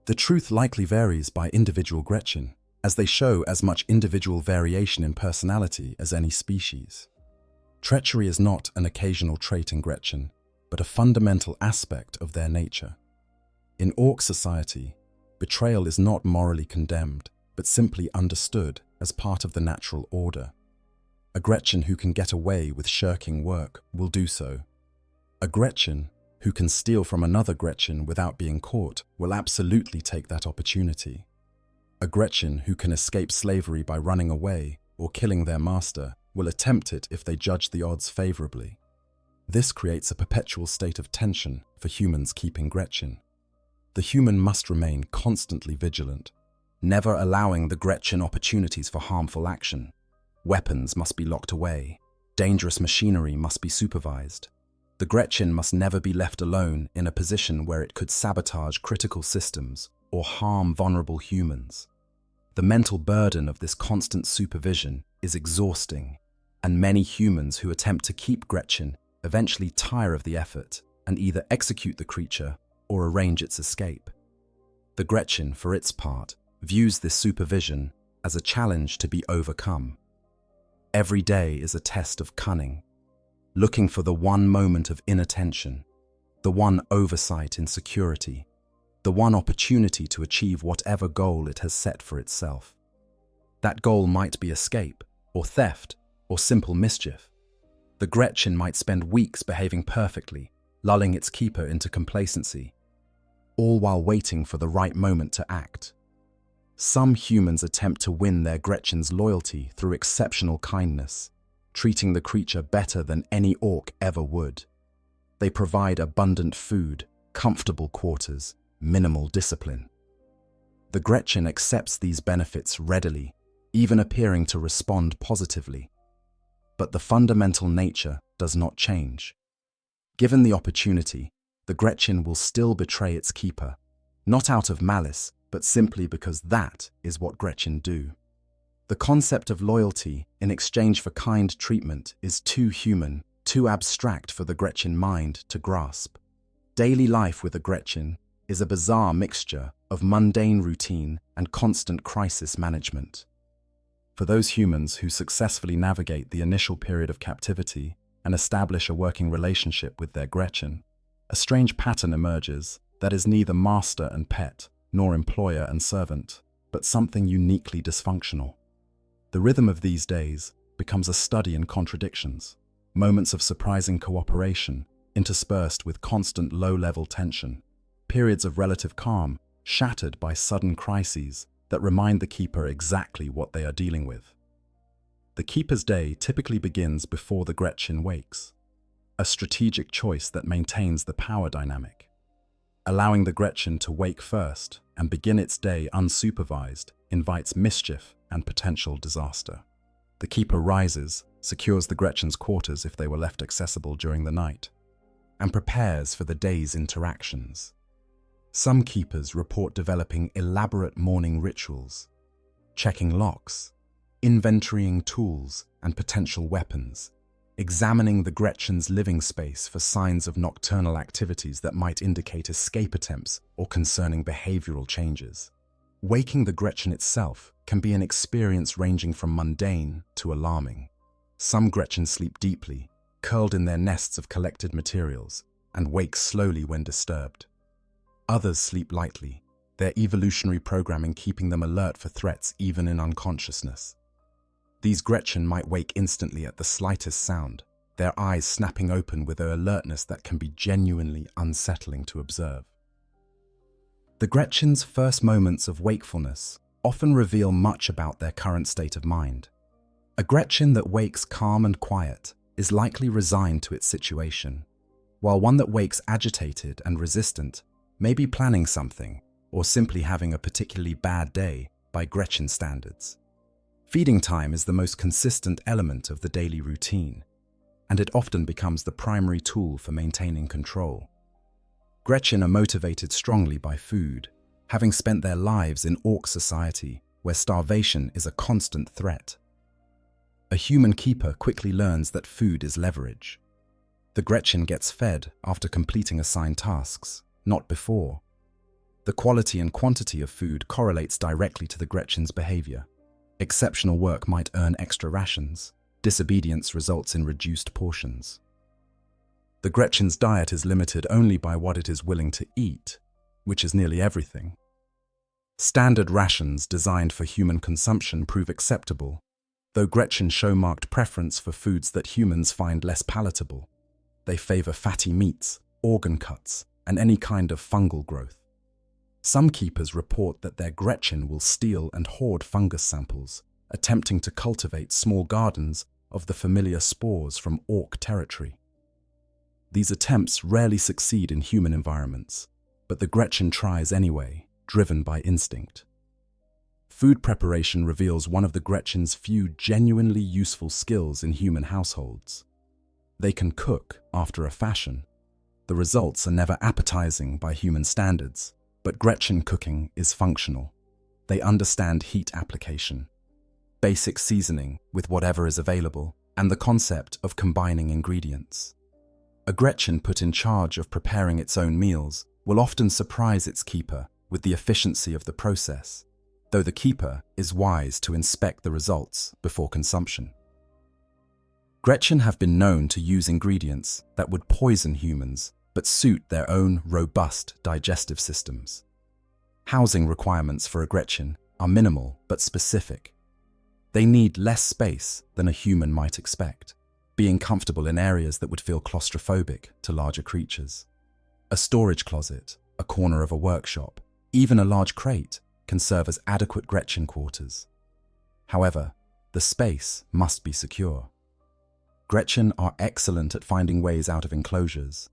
The truth likely varies by individual Gretchin, as they show as much individual variation in personality as any species. Treachery is not an occasional trait in Gretchin, but a fundamental aspect of their nature. In Orc society, betrayal is not morally condemned, but simply understood as part of the natural order. A Gretchin who can get away with shirking work will do so. A Gretchin who can steal from another Gretchin without being caught will absolutely take that opportunity. A Gretchin who can escape slavery by running away or killing their master will attempt it if they judge the odds favorably. This creates a perpetual state of tension for humans keeping Gretchin. The human must remain constantly vigilant, never allowing the Gretchin opportunities for harmful action. Weapons must be locked away. Dangerous machinery must be supervised. The Gretchin must never be left alone in a position where it could sabotage critical systems or harm vulnerable humans. The mental burden of this constant supervision is exhausting, and many humans who attempt to keep Gretchin eventually tire of the effort and either execute the creature or arrange its escape. The Gretchin, for its part, views this supervision as a challenge to be overcome. Every day is a test of cunning, looking for the one moment of inattention, the one oversight in security, the one opportunity to achieve whatever goal it has set for itself. That goal might be escape, or theft, or simple mischief. The Gretchin might spend weeks behaving perfectly, lulling its keeper into complacency, all while waiting for the right moment to act. Some humans attempt to win their Gretchin's loyalty through exceptional kindness, treating the creature better than any orc ever would. They provide abundant food, comfortable quarters, minimal discipline. The Gretchin accepts these benefits readily, even appearing to respond positively. But the fundamental nature does not change. Given the opportunity, the Gretchin will still betray its keeper, not out of malice, but simply because that is what Gretchin do. The concept of loyalty in exchange for kind treatment is too human, too abstract for the Gretchin mind to grasp. Daily life with a Gretchin is a bizarre mixture of mundane routine and constant crisis management. For those humans who successfully navigate the initial period of captivity and establish a working relationship with their Gretchin, a strange pattern emerges that is neither master and pet, nor employer and servant, but something uniquely dysfunctional. The rhythm of these days becomes a study in contradictions, moments of surprising cooperation interspersed with constant low-level tension, periods of relative calm shattered by sudden crises that remind the keeper exactly what they are dealing with. The keeper's day typically begins before the Gretchin wakes, a strategic choice that maintains the power dynamic. Allowing the Gretchin to wake first and begin its day unsupervised invites mischief and potential disaster. The keeper rises, secures the Gretchin's quarters if they were left accessible during the night, and prepares for the day's interactions. Some keepers report developing elaborate morning rituals, checking locks, inventorying tools and potential weapons, examining the Gretchin's living space for signs of nocturnal activities that might indicate escape attempts or concerning behavioral changes. Waking the Gretchin itself can be an experience ranging from mundane to alarming. Some Gretchin sleep deeply, curled in their nests of collected materials, and wake slowly when disturbed. Others sleep lightly, their evolutionary programming keeping them alert for threats even in unconsciousness. These Gretchin might wake instantly at the slightest sound, their eyes snapping open with an alertness that can be genuinely unsettling to observe. The Gretchin's first moments of wakefulness often reveal much about their current state of mind. A Gretchin that wakes calm and quiet is likely resigned to its situation, while one that wakes agitated and resistant may be planning something or simply having a particularly bad day by Gretchin standards. Feeding time is the most consistent element of the daily routine, and it often becomes the primary tool for maintaining control. Gretchin are motivated strongly by food, having spent their lives in orc society where starvation is a constant threat. A human keeper quickly learns that food is leverage. The Gretchin gets fed after completing assigned tasks, not before. The quality and quantity of food correlates directly to the Gretchin's behavior. Exceptional work might earn extra rations. Disobedience results in reduced portions. The Gretchin's diet is limited only by what it is willing to eat, which is nearly everything. Standard rations designed for human consumption prove acceptable, though Gretchin show marked preference for foods that humans find less palatable. They favor fatty meats, organ cuts, and any kind of fungal growth. Some keepers report that their Gretchin will steal and hoard fungus samples, attempting to cultivate small gardens of the familiar spores from orc territory. These attempts rarely succeed in human environments, but the Gretchin tries anyway, driven by instinct. Food preparation reveals one of the Gretchin's few genuinely useful skills in human households. They can cook after a fashion. The results are never appetizing by human standards, but Gretchin cooking is functional. They understand heat application, basic seasoning with whatever is available, and the concept of combining ingredients. A Gretchin put in charge of preparing its own meals will often surprise its keeper with the efficiency of the process, though the keeper is wise to inspect the results before consumption. Gretchin have been known to use ingredients that would poison humans but suit their own robust digestive systems. Housing requirements for a Gretchin are minimal but specific. They need less space than a human might expect, being comfortable in areas that would feel claustrophobic to larger creatures. A storage closet, a corner of a workshop, even a large crate can serve as adequate Gretchin quarters. However, the space must be secure. Gretchin are excellent at finding ways out of enclosures,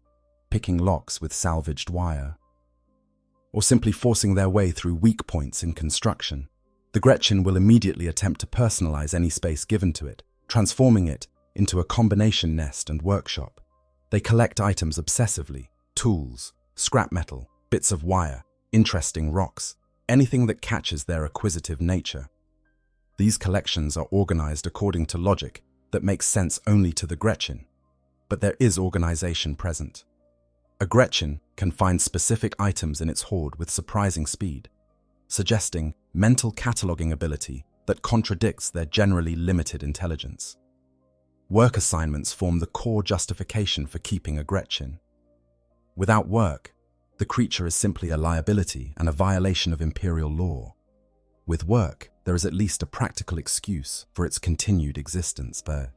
picking locks with salvaged wire, or simply forcing their way through weak points in construction. The Gretchin will immediately attempt to personalize any space given to it, transforming it into a combination nest and workshop. They collect items obsessively: tools, scrap metal, bits of wire, interesting rocks, anything that catches their acquisitive nature. These collections are organized according to logic that makes sense only to the Gretchin, but there is organization present. A Gretchin can find specific items in its hoard with surprising speed, suggesting mental cataloging ability that contradicts their generally limited intelligence. Work assignments form the core justification for keeping a Gretchin. Without work, the creature is simply a liability and a violation of Imperial law. With work, there is at least a practical excuse for its continued existence there.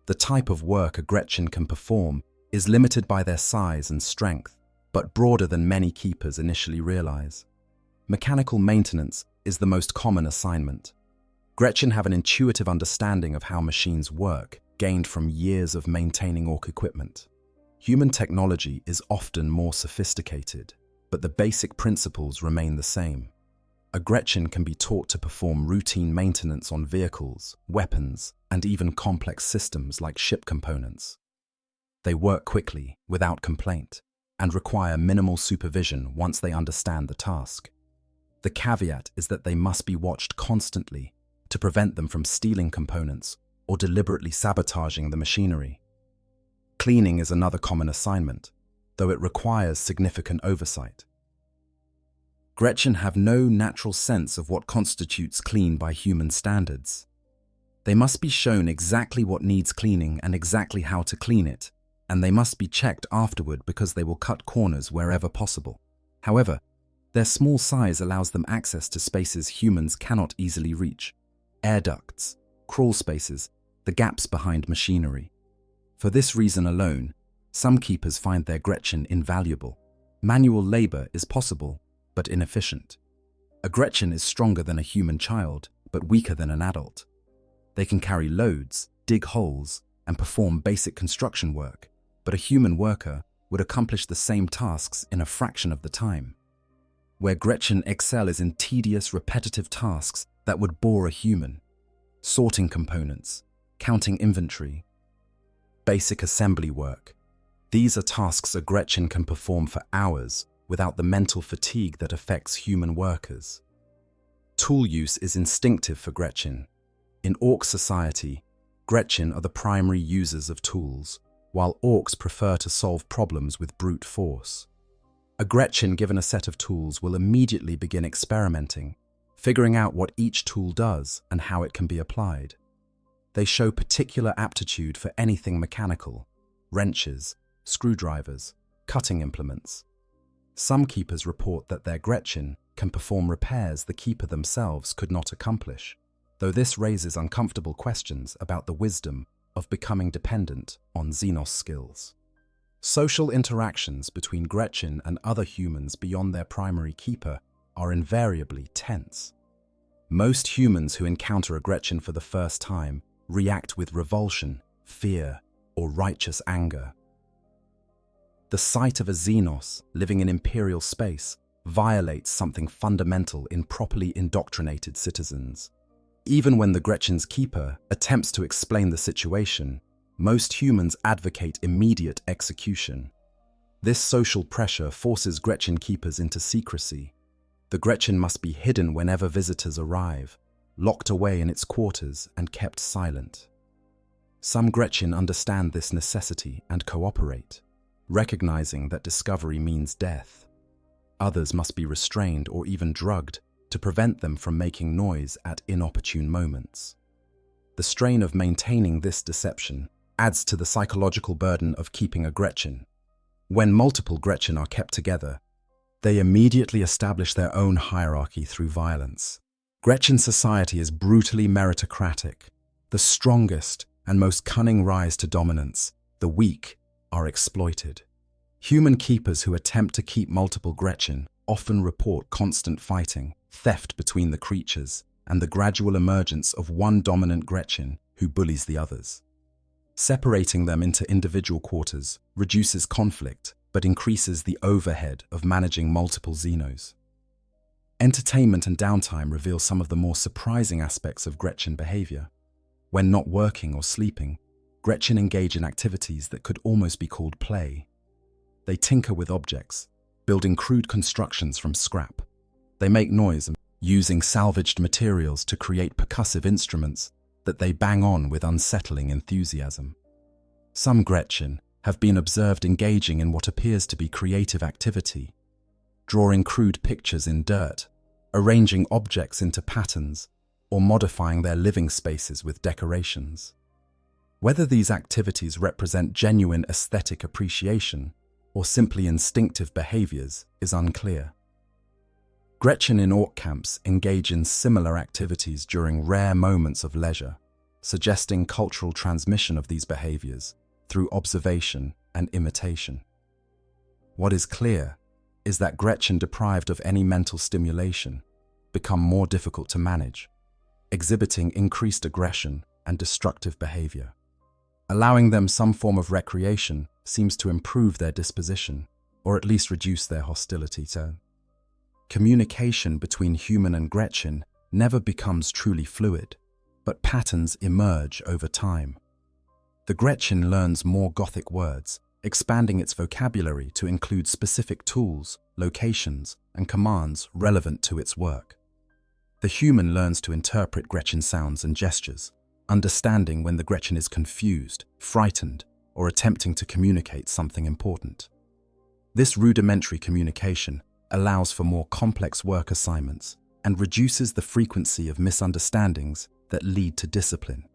The type of work a Gretchin can perform is limited by their size and strength, but broader than many keepers initially realize. Mechanical maintenance is the most common assignment. Gretchin have an intuitive understanding of how machines work, gained from years of maintaining Orc equipment. Human technology is often more sophisticated, but the basic principles remain the same. A Gretchin can be taught to perform routine maintenance on vehicles, weapons, and even complex systems like ship components. They work quickly, without complaint, and require minimal supervision once they understand the task. The caveat is that they must be watched constantly to prevent them from stealing components or deliberately sabotaging the machinery. Cleaning is another common assignment, though it requires significant oversight. Gretchin have no natural sense of what constitutes clean by human standards. They must be shown exactly what needs cleaning and exactly how to clean it, and they must be checked afterward because they will cut corners wherever possible. However, their small size allows them access to spaces humans cannot easily reach: air ducts, crawl spaces, the gaps behind machinery. For this reason alone, some keepers find their Gretchin invaluable. Manual labor is possible, but inefficient. A Gretchin is stronger than a human child, but weaker than an adult. They can carry loads, dig holes, and perform basic construction work, but a human worker would accomplish the same tasks in a fraction of the time. Where Gretchin excel is in tedious, repetitive tasks that would bore a human: sorting components, counting inventory, basic assembly work. These are tasks a Gretchin can perform for hours without the mental fatigue that affects human workers. Tool use is instinctive for Gretchin. In Orc society, Gretchin are the primary users of tools, while Orcs prefer to solve problems with brute force. A Gretchin given a set of tools will immediately begin experimenting, figuring out what each tool does and how it can be applied. They show particular aptitude for anything mechanical: wrenches, screwdrivers, cutting implements. Some keepers report that their Gretchin can perform repairs the keeper themselves could not accomplish, though this raises uncomfortable questions about the wisdom of becoming dependent on Xenos skills. Social interactions between Gretchin and other humans beyond their primary keeper are invariably tense. Most humans who encounter a Gretchin for the first time react with revulsion, fear, or righteous anger. The sight of a Xenos living in Imperial space violates something fundamental in properly indoctrinated citizens. Even when the Gretchin's keeper attempts to explain the situation, most humans advocate immediate execution. This social pressure forces Gretchin keepers into secrecy. The Gretchin must be hidden whenever visitors arrive, locked away in its quarters and kept silent. Some Gretchin understand this necessity and cooperate, recognizing that discovery means death. Others must be restrained or even drugged to prevent them from making noise at inopportune moments. The strain of maintaining this deception adds to the psychological burden of keeping a Gretchin. When multiple Gretchin are kept together, they immediately establish their own hierarchy through violence. Gretchin society is brutally meritocratic. The strongest and most cunning rise to dominance. The weak are exploited. Human keepers who attempt to keep multiple Gretchin often report constant fighting, theft between the creatures, and the gradual emergence of one dominant Gretchin who bullies the others. Separating them into individual quarters reduces conflict but increases the overhead of managing multiple Xenos. Entertainment and downtime reveal some of the more surprising aspects of Gretchin behavior. When not working or sleeping, Gretchin engage in activities that could almost be called play. They tinker with objects, building crude constructions from scrap. They make noise, using salvaged materials to create percussive instruments that they bang on with unsettling enthusiasm. Some Gretchin have been observed engaging in what appears to be creative activity, drawing crude pictures in dirt, arranging objects into patterns, or modifying their living spaces with decorations. Whether these activities represent genuine aesthetic appreciation or simply instinctive behaviors is unclear. Gretchin in orc camps engage in similar activities during rare moments of leisure, suggesting cultural transmission of these behaviors through observation and imitation. What is clear is that Gretchin deprived of any mental stimulation become more difficult to manage, exhibiting increased aggression and destructive behavior. Allowing them some form of recreation seems to improve their disposition, or at least reduce their hostility to. Communication between human and Gretchin never becomes truly fluid, but patterns emerge over time. The Gretchin learns more Gothic words, expanding its vocabulary to include specific tools, locations, and commands relevant to its work. The human learns to interpret Gretchin sounds and gestures, understanding when the Gretchin is confused, frightened, or attempting to communicate something important. This rudimentary communication allows for more complex work assignments and reduces the frequency of misunderstandings that lead to discipline.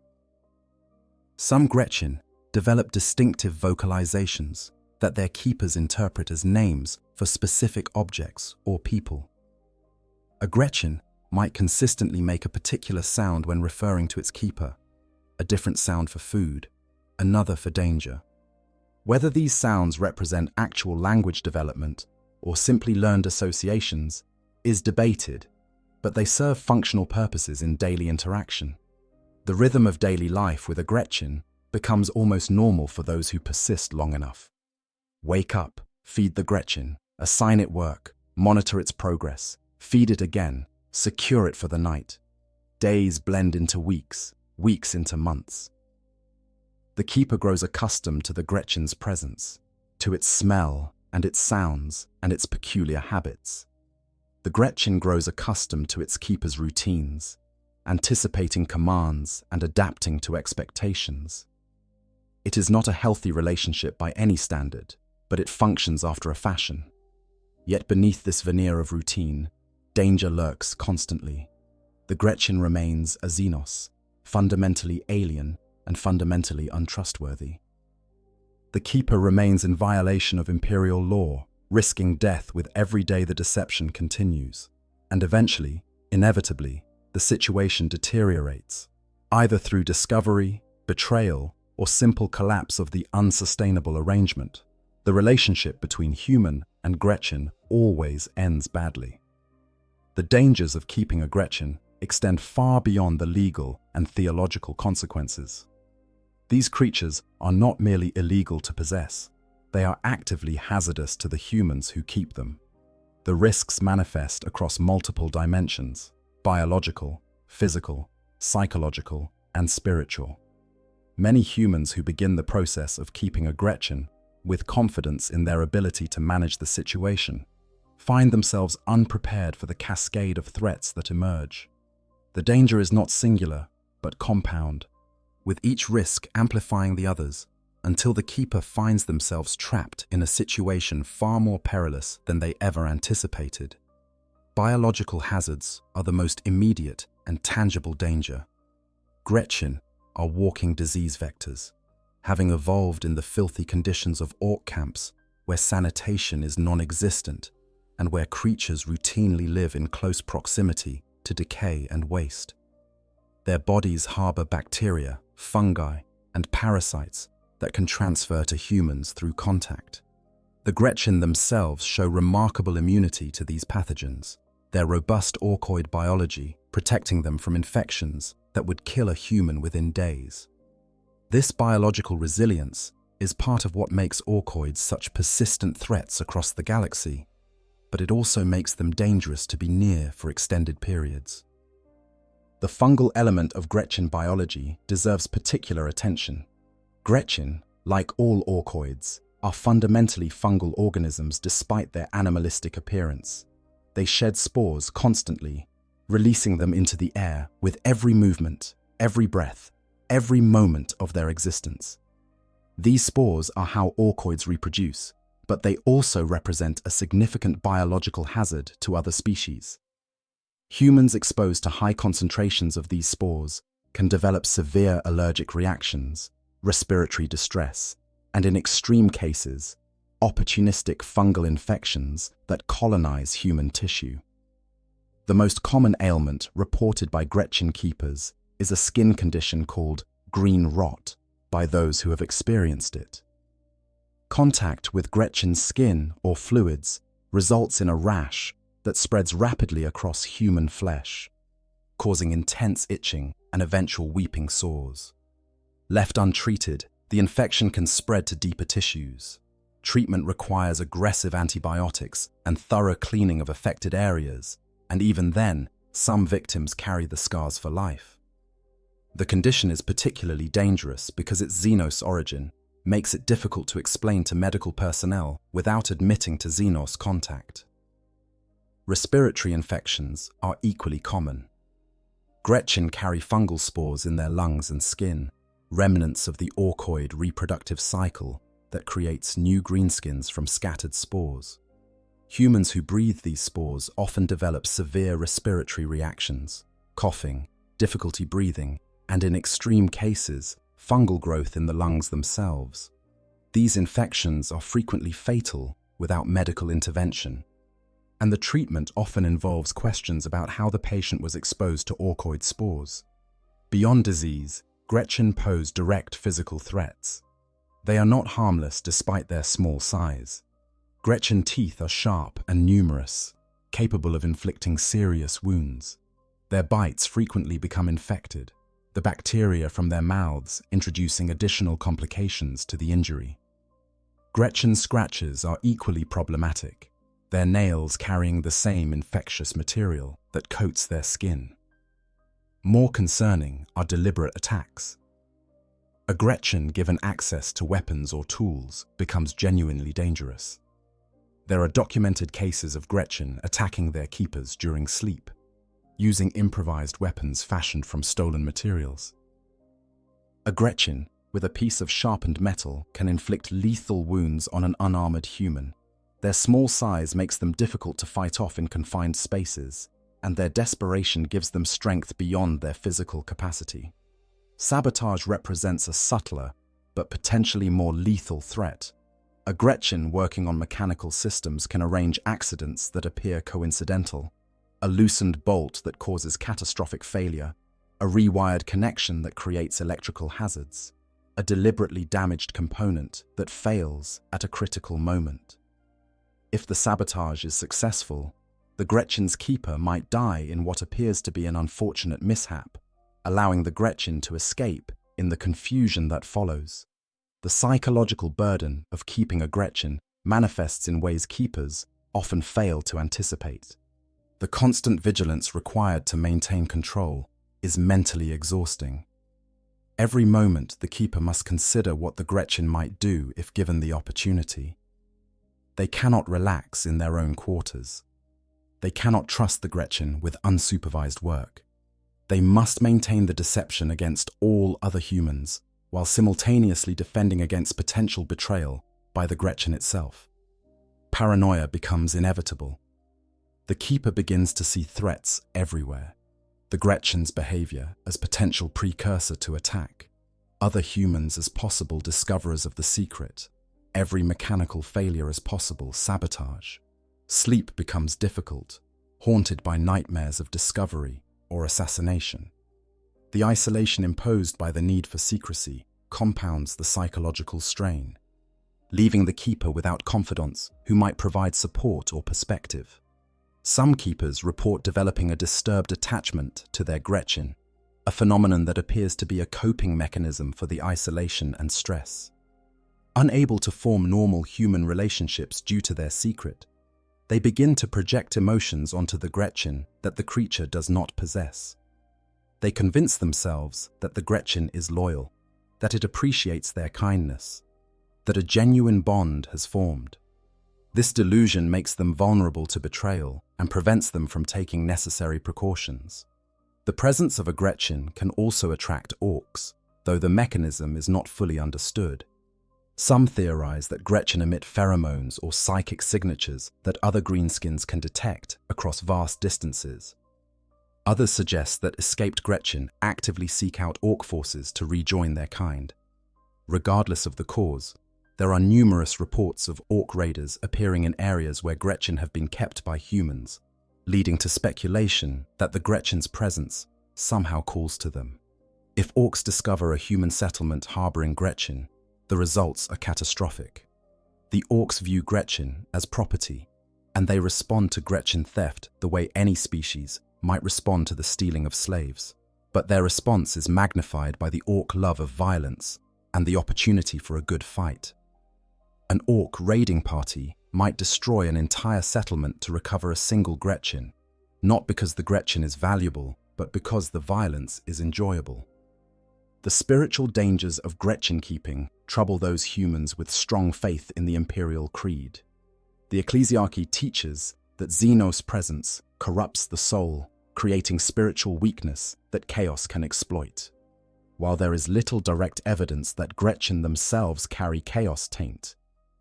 Some Gretchin develop distinctive vocalizations that their keepers interpret as names for specific objects or people. A Gretchin might consistently make a particular sound when referring to its keeper, a different sound for food, another for danger. Whether these sounds represent actual language development or simply learned associations is debated, but they serve functional purposes in daily interaction. The rhythm of daily life with a Gretchin becomes almost normal for those who persist long enough. Wake up, feed the Gretchin, assign it work, monitor its progress, feed it again, secure it for the night. Days blend into weeks, weeks into months. The keeper grows accustomed to the Gretchin's presence, to its smell and its sounds and its peculiar habits. The Gretchin grows accustomed to its keeper's routines, anticipating commands and adapting to expectations. It is not a healthy relationship by any standard, but it functions after a fashion. Yet beneath this veneer of routine, danger lurks constantly. The Gretchin remains a Xenos, fundamentally alien and fundamentally untrustworthy. The keeper remains in violation of Imperial law, risking death with every day the deception continues. And eventually, inevitably, the situation deteriorates, either through discovery, betrayal, or simple collapse of the unsustainable arrangement. The relationship between human and Gretchin always ends badly. The dangers of keeping a Gretchin extend far beyond the legal and theological consequences. These creatures are not merely illegal to possess, they are actively hazardous to the humans who keep them. The risks manifest across multiple dimensions: biological, physical, psychological, and spiritual. Many humans who begin the process of keeping a Gretchin with confidence in their ability to manage the situation find themselves unprepared for the cascade of threats that emerge. The danger is not singular, but compound, with each risk amplifying the others until the keeper finds themselves trapped in a situation far more perilous than they ever anticipated. Biological hazards are the most immediate and tangible danger. Gretchin are walking disease vectors, having evolved in the filthy conditions of orc camps where sanitation is non-existent and where creatures routinely live in close proximity to to decay and waste. Their bodies harbor bacteria, fungi, and parasites that can transfer to humans through contact. The Gretchin themselves show remarkable immunity to these pathogens, their robust orcoid biology protecting them from infections that would kill a human within days. This biological resilience is part of what makes orcoids such persistent threats across the galaxy, but it also makes them dangerous to be near for extended periods. The fungal element of Gretchin biology deserves particular attention. Gretchin, like all orcoids, are fundamentally fungal organisms despite their animalistic appearance. They shed spores constantly, releasing them into the air with every movement, every breath, every moment of their existence. These spores are how orcoids reproduce, but they also represent a significant biological hazard to other species. Humans exposed to high concentrations of these spores can develop severe allergic reactions, respiratory distress, and in extreme cases, opportunistic fungal infections that colonize human tissue. The most common ailment reported by Gretchin keepers is a skin condition called green rot by those who have experienced it. Contact with Gretchin's skin or fluids results in a rash that spreads rapidly across human flesh, causing intense itching and eventual weeping sores. Left untreated, the infection can spread to deeper tissues. Treatment requires aggressive antibiotics and thorough cleaning of affected areas, and even then, some victims carry the scars for life. The condition is particularly dangerous because its xenos origin makes it difficult to explain to medical personnel without admitting to xenos contact. Respiratory infections are equally common. Gretchin carry fungal spores in their lungs and skin, remnants of the orcoid reproductive cycle that creates new greenskins from scattered spores. Humans who breathe these spores often develop severe respiratory reactions, coughing, difficulty breathing, and in extreme cases, fungal growth in the lungs themselves. These infections are frequently fatal without medical intervention, and the treatment often involves questions about how the patient was exposed to orcoid spores. Beyond disease, Gretchin pose direct physical threats. They are not harmless despite their small size. Gretchin teeth are sharp and numerous, capable of inflicting serious wounds. Their bites frequently become infected, the bacteria from their mouths introducing additional complications to the injury. Gretchin scratches are equally problematic, their nails carrying the same infectious material that coats their skin. More concerning are deliberate attacks. A Gretchin given access to weapons or tools becomes genuinely dangerous. There are documented cases of Gretchin attacking their keepers during sleep, using improvised weapons fashioned from stolen materials. A Gretchin with a piece of sharpened metal can inflict lethal wounds on an unarmored human. Their small size makes them difficult to fight off in confined spaces, and their desperation gives them strength beyond their physical capacity. Sabotage represents a subtler, but potentially more lethal threat. A Gretchin working on mechanical systems can arrange accidents that appear coincidental, a loosened bolt that causes catastrophic failure, a rewired connection that creates electrical hazards, a deliberately damaged component that fails at a critical moment. If the sabotage is successful, the Gretchin's keeper might die in what appears to be an unfortunate mishap, allowing the Gretchin to escape in the confusion that follows. The psychological burden of keeping a Gretchin manifests in ways keepers often fail to anticipate. The constant vigilance required to maintain control is mentally exhausting. Every moment the keeper must consider what the Gretchin might do if given the opportunity. They cannot relax in their own quarters. They cannot trust the Gretchin with unsupervised work. They must maintain the deception against all other humans, while simultaneously defending against potential betrayal by the Gretchin itself. Paranoia becomes inevitable. The keeper begins to see threats everywhere. The Gretchin's behavior as potential precursor to attack, other humans as possible discoverers of the secret, every mechanical failure as possible sabotage. Sleep becomes difficult. haunted by nightmares of discovery or assassination. The isolation imposed by the need for secrecy compounds the psychological strain, leaving the keeper without confidants who might provide support or perspective. Some keepers report developing a disturbed attachment to their Gretchin, a phenomenon that appears to be a coping mechanism for the isolation and stress. Unable to form normal human relationships due to their secret, they begin to project emotions onto the Gretchin that the creature does not possess. They convince themselves that the Gretchin is loyal, that it appreciates their kindness, that a genuine bond has formed. This delusion makes them vulnerable to betrayal and prevents them from taking necessary precautions. The presence of a Gretchin can also attract orcs, though the mechanism is not fully understood. Some theorize that Gretchin emit pheromones or psychic signatures that other greenskins can detect across vast distances. Others suggest that escaped Gretchin actively seek out orc forces to rejoin their kind. Regardless of the cause, there are numerous reports of orc raiders appearing in areas where Gretchin have been kept by humans, leading to speculation that the Gretchin's presence somehow calls to them. If orcs discover a human settlement harboring Gretchin, the results are catastrophic. The orcs view Gretchin as property, and they respond to Gretchin theft the way any species might respond to the stealing of slaves. But their response is magnified by the orc love of violence and the opportunity for a good fight. An orc raiding party might destroy an entire settlement to recover a single Gretchin, not because the Gretchin is valuable, but because the violence is enjoyable. The spiritual dangers of Gretchin keeping trouble those humans with strong faith in the imperial creed. The ecclesiarchy teaches that Xenos' presence corrupts the soul, creating spiritual weakness that chaos can exploit. While there is little direct evidence that Gretchin themselves carry chaos taint,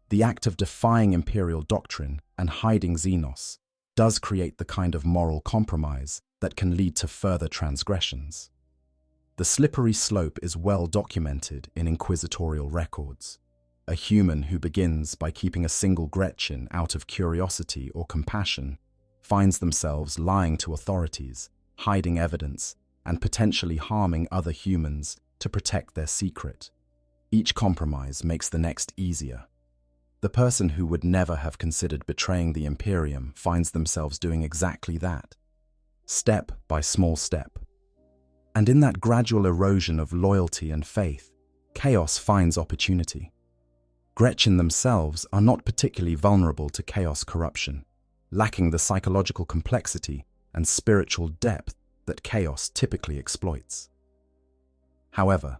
the act of defying imperial doctrine and hiding Xenos does create the kind of moral compromise that can lead to further transgressions. The slippery slope is well documented in inquisitorial records. A human who begins by keeping a single Gretchin out of curiosity or compassion finds themselves lying to authorities, hiding evidence, and potentially harming other humans to protect their secret. Each compromise makes the next easier. The person who would never have considered betraying the Imperium finds themselves doing exactly that, step by small step. And in that gradual erosion of loyalty and faith, chaos finds opportunity. Gretchin themselves are not particularly vulnerable to chaos corruption, lacking the psychological complexity and spiritual depth that chaos typically exploits. However,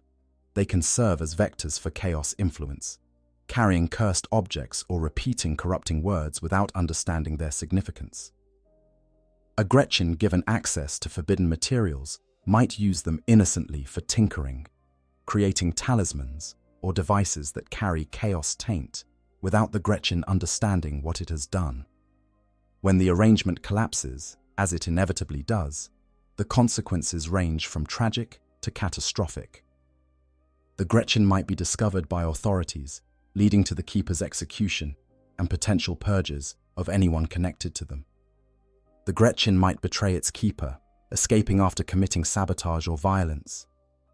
they can serve as vectors for chaos influence, carrying cursed objects or repeating corrupting words without understanding their significance. A Gretchin given access to forbidden materials might use them innocently for tinkering, creating talismans or devices that carry chaos taint without the Gretchin understanding what it has done. When the arrangement collapses, as it inevitably does, the consequences range from tragic to catastrophic. The Gretchin might be discovered by authorities, leading to the keeper's execution and potential purges of anyone connected to them. The Gretchin might betray its keeper, escaping after committing sabotage or violence.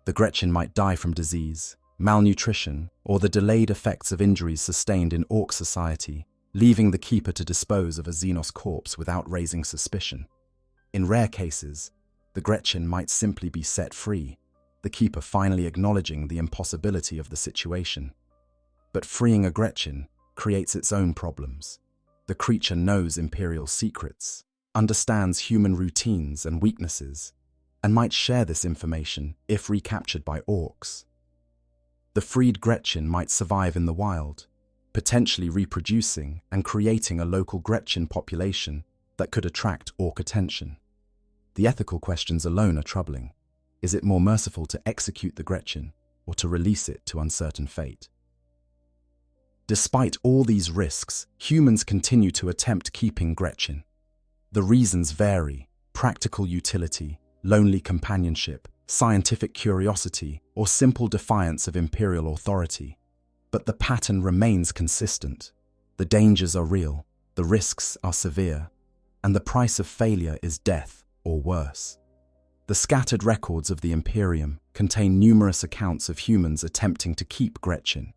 The Gretchin might die from disease, malnutrition, or the delayed effects of injuries sustained in orc society, leaving the keeper to dispose of a Xenos corpse without raising suspicion. In rare cases, the Gretchin might simply be set free, the keeper finally acknowledging the impossibility of the situation. But freeing a Gretchin creates its own problems. The creature knows Imperial secrets, understands human routines and weaknesses, and might share this information if recaptured by orcs. The freed Gretchin might survive in the wild, potentially reproducing and creating a local Gretchin population that could attract orc attention. The ethical questions alone are troubling. Is it more merciful to execute the Gretchin or to release it to uncertain fate? Despite all these risks, humans continue to attempt keeping Gretchin. The reasons vary: practical utility, lonely companionship, scientific curiosity, or simple defiance of imperial authority. But the pattern remains consistent. The dangers are real, the risks are severe, and the price of failure is death or worse. The scattered records of the Imperium contain numerous accounts of humans attempting to keep Gretchin,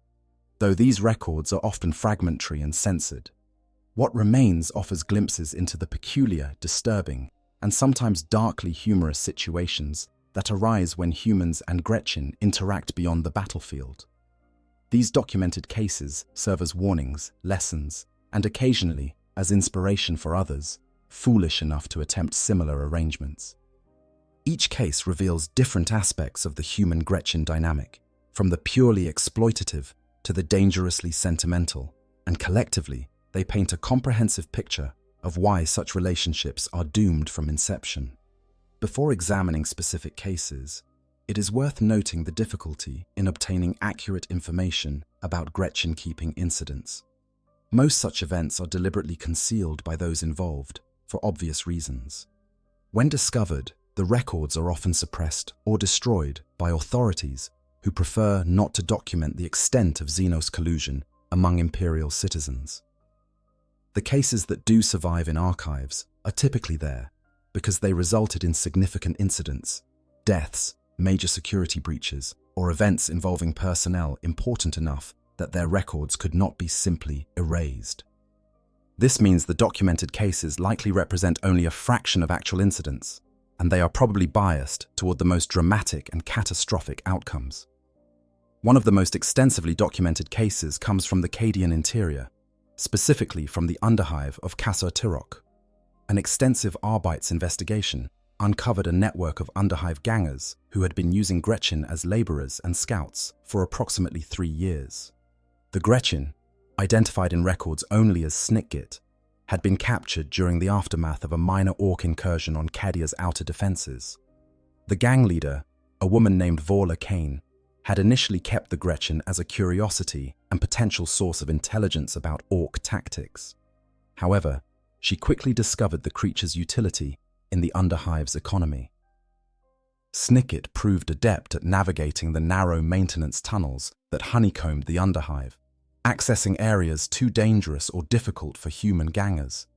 though these records are often fragmentary and censored. What remains offers glimpses into the peculiar, disturbing, and sometimes darkly humorous situations that arise when humans and Gretchin interact beyond the battlefield. These documented cases serve as warnings, lessons, and occasionally as inspiration for others foolish enough to attempt similar arrangements. Each case reveals different aspects of the human-Gretchin dynamic, from the purely exploitative to the dangerously sentimental, and collectively, they paint a comprehensive picture of why such relationships are doomed from inception. Before examining specific cases, it is worth noting the difficulty in obtaining accurate information about Gretchin-keeping incidents. Most such events are deliberately concealed by those involved, for obvious reasons. When discovered, the records are often suppressed or destroyed by authorities who prefer not to document the extent of Xenos collusion among Imperial citizens. The cases that do survive in archives are typically there because they resulted in significant incidents, deaths, major security breaches, or events involving personnel important enough that their records could not be simply erased. This means the documented cases likely represent only a fraction of actual incidents, and they are probably biased toward the most dramatic and catastrophic outcomes. One of the most extensively documented cases comes from the Cadian interior, specifically from the underhive of Kasser Tirok. An extensive Arbeits investigation uncovered a network of underhive gangers who had been using Gretchin as laborers and scouts for approximately 3 years. The Gretchin, identified in records only as Snikgit, had been captured during the aftermath of a minor orc incursion on Cadia's outer defenses. The gang leader, a woman named Vorla Kane, had initially kept the Gretchin as a curiosity and potential source of intelligence about orc tactics. However, she quickly discovered the creature's utility in the underhive's economy. Snikgit proved adept at navigating the narrow maintenance tunnels that honeycombed the underhive, accessing areas too dangerous or difficult for human gangers.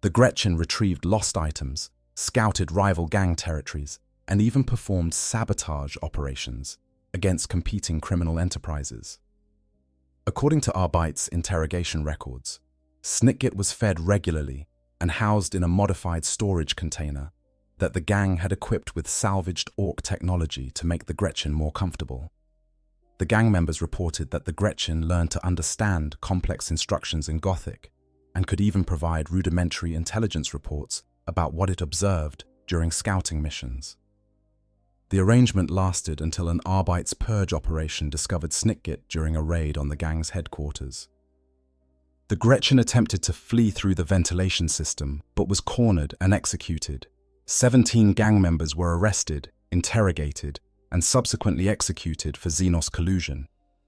The Gretchin retrieved lost items, scouted rival gang territories, and even performed sabotage operations against competing criminal enterprises. According to Arbeits' interrogation records, Snikgit was fed regularly and housed in a modified storage container that the gang had equipped with salvaged orc technology to make the Gretchin more comfortable. The gang members reported that the Gretchin learned to understand complex instructions in Gothic and could even provide rudimentary intelligence reports about what it observed during scouting missions. The arrangement lasted until an Arbeits purge operation discovered Snikgit during a raid on the gang's headquarters. The Gretchin attempted to flee through the ventilation system, but was cornered and executed. 17 gang members were arrested, interrogated, and subsequently executed for Xenos collusion.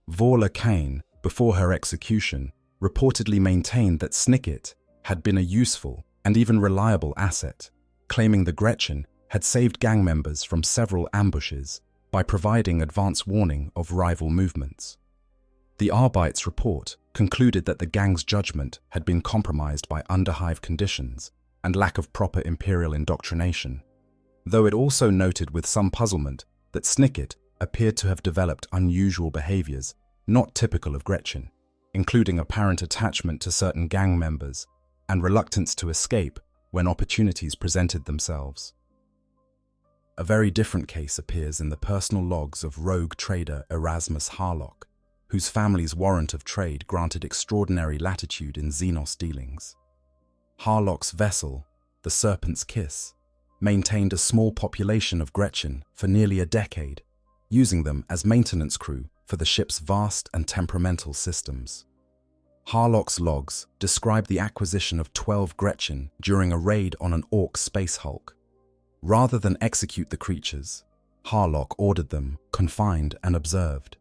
Vorla Kane, before her execution, reportedly maintained that Snikgit had been a useful and even reliable asset, claiming the Gretchin had saved gang members from several ambushes by providing advance warning of rival movements. The Arbeits report concluded that the gang's judgment had been compromised by underhive conditions and lack of proper Imperial indoctrination, though it also noted with some puzzlement that Snikgit appeared to have developed unusual behaviors not typical of Gretchin, including apparent attachment to certain gang members and reluctance to escape when opportunities presented themselves. A very different case appears in the personal logs of rogue trader Erasmus Harlock, whose family's warrant of trade granted extraordinary latitude in Xenos dealings. Harlock's vessel, the Serpent's Kiss, maintained a small population of Gretchin for nearly a decade, using them as maintenance crew for the ship's vast and temperamental systems. Harlock's logs describe the acquisition of 12 Gretchin during a raid on an orc space hulk. Rather than execute the creatures, Harlock ordered them confined and observed.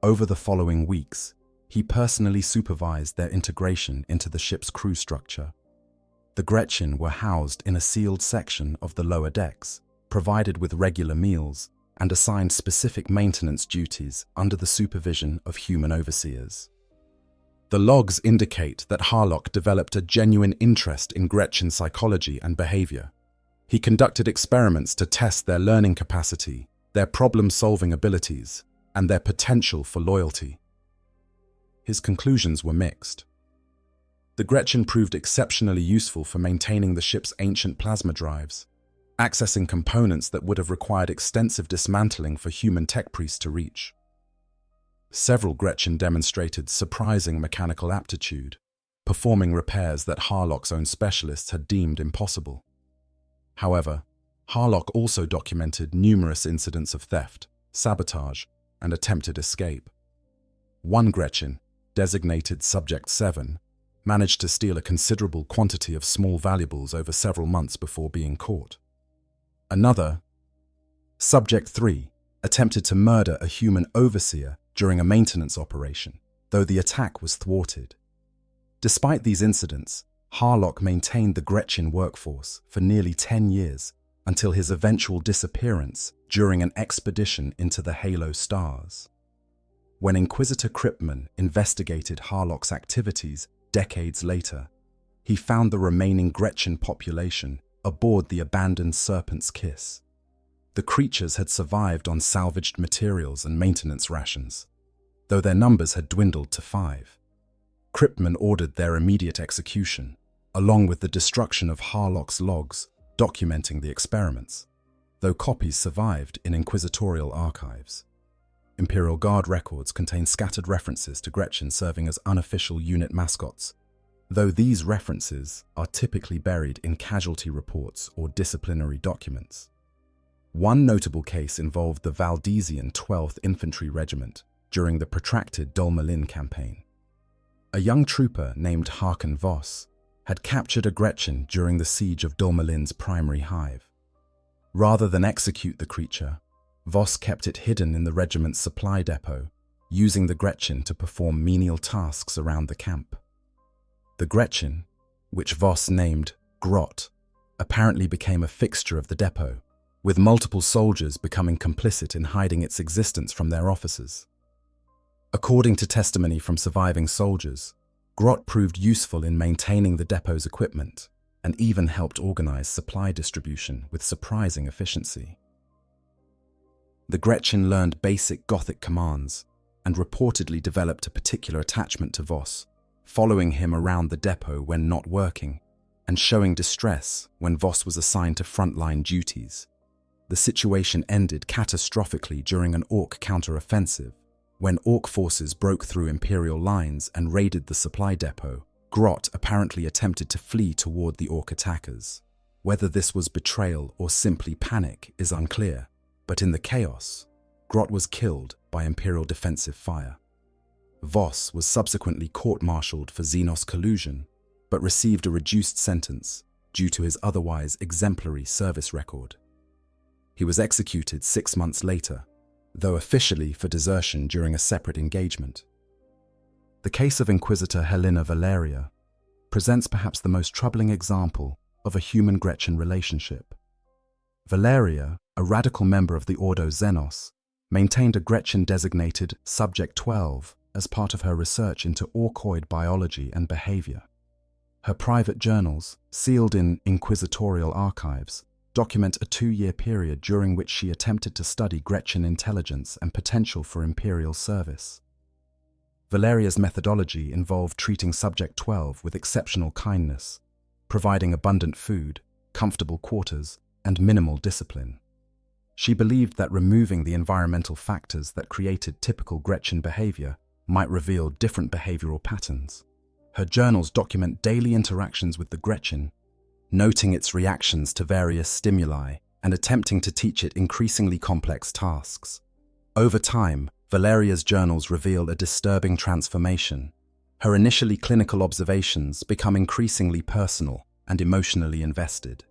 Over the following weeks, he personally supervised their integration into the ship's crew structure. The Gretchin were housed in a sealed section of the lower decks, provided with regular meals, and assigned specific maintenance duties under the supervision of human overseers. The logs indicate that Harlock developed a genuine interest in Gretchin's psychology and behavior. He conducted experiments to test their learning capacity, their problem-solving abilities, and their potential for loyalty. His conclusions were mixed. The Gretchin proved exceptionally useful for maintaining the ship's ancient plasma drives, accessing components that would have required extensive dismantling for human tech priests to reach. Several Gretchin demonstrated surprising mechanical aptitude, performing repairs that Harlock's own specialists had deemed impossible. However, Harlock also documented numerous incidents of theft, sabotage, and attempted escape. One Gretchin, designated Subject 7, managed to steal a considerable quantity of small valuables over several months before being caught. Another, Subject 3, attempted to murder a human overseer during a maintenance operation, though the attack was thwarted. Despite these incidents, Harlock maintained the Gretchin workforce for nearly 10 years until his eventual disappearance during an expedition into the Halo stars. When Inquisitor Kryptman investigated Harlock's activities decades later, he found the remaining Gretchin population aboard the abandoned Serpent's Kiss. The creatures had survived on salvaged materials and maintenance rations, though their numbers had dwindled to 5. Kryptman ordered their immediate execution, along with the destruction of Harlock's logs documenting the experiments, though copies survived in inquisitorial archives. Imperial Guard records contain scattered references to Gretchin serving as unofficial unit mascots, though these references are typically buried in casualty reports or disciplinary documents. One notable case involved the Valdesian 12th Infantry Regiment during the protracted Dolmalin campaign. A young trooper named Harken Voss had captured a Gretchin during the siege of Dolmalin's primary hive. Rather than execute the creature, Voss kept it hidden in the regiment's supply depot, using the Gretchin to perform menial tasks around the camp. The Gretchin, which Voss named Grot, apparently became a fixture of the depot, with multiple soldiers becoming complicit in hiding its existence from their officers. According to testimony from surviving soldiers, Grot proved useful in maintaining the depot's equipment and even helped organize supply distribution with surprising efficiency. The Gretchin learned basic Gothic commands and reportedly developed a particular attachment to Voss, following him around the depot when not working and showing distress when Voss was assigned to frontline duties. The situation ended catastrophically during an Orc counter-offensive. When Orc forces broke through Imperial lines and raided the supply depot, Grot apparently attempted to flee toward the Orc attackers. Whether this was betrayal or simply panic is unclear, but in the chaos, Grot was killed by Imperial defensive fire. Voss was subsequently court-martialed for Xenos collusion, but received a reduced sentence due to his otherwise exemplary service record. He was executed 6 months later, though officially for desertion during a separate engagement. The case of Inquisitor Helena Valeria presents perhaps the most troubling example of a human-Gretchin relationship. Valeria, a radical member of the Ordo Xenos, maintained a Gretchin-designated Subject 12 as part of her research into Orcoid biology and behavior. Her private journals, sealed in inquisitorial archives, document a 2-year period during which she attempted to study Gretchin intelligence and potential for Imperial service. Valeria's methodology involved treating Subject 12 with exceptional kindness, providing abundant food, comfortable quarters, and minimal discipline. She believed that removing the environmental factors that created typical Gretchin behavior might reveal different behavioral patterns. Her journals document daily interactions with the Gretchin, noting its reactions to various stimuli and attempting to teach it increasingly complex tasks. Over time, Valeria's journals reveal a disturbing transformation. Her initially clinical observations become increasingly personal and emotionally invested.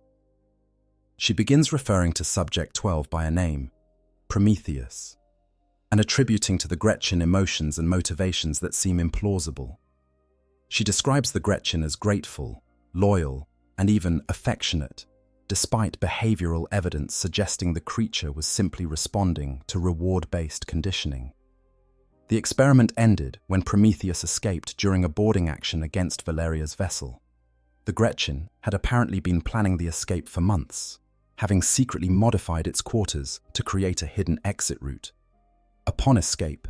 She begins referring to Subject 12 by a name, Prometheus, and attributing to the Gretchin emotions and motivations that seem implausible. She describes the Gretchin as grateful, loyal, and even affectionate, despite behavioral evidence suggesting the creature was simply responding to reward-based conditioning. The experiment ended when Prometheus escaped during a boarding action against Valeria's vessel. The Gretchin had apparently been planning the escape for months, having secretly modified its quarters to create a hidden exit route. Upon escape,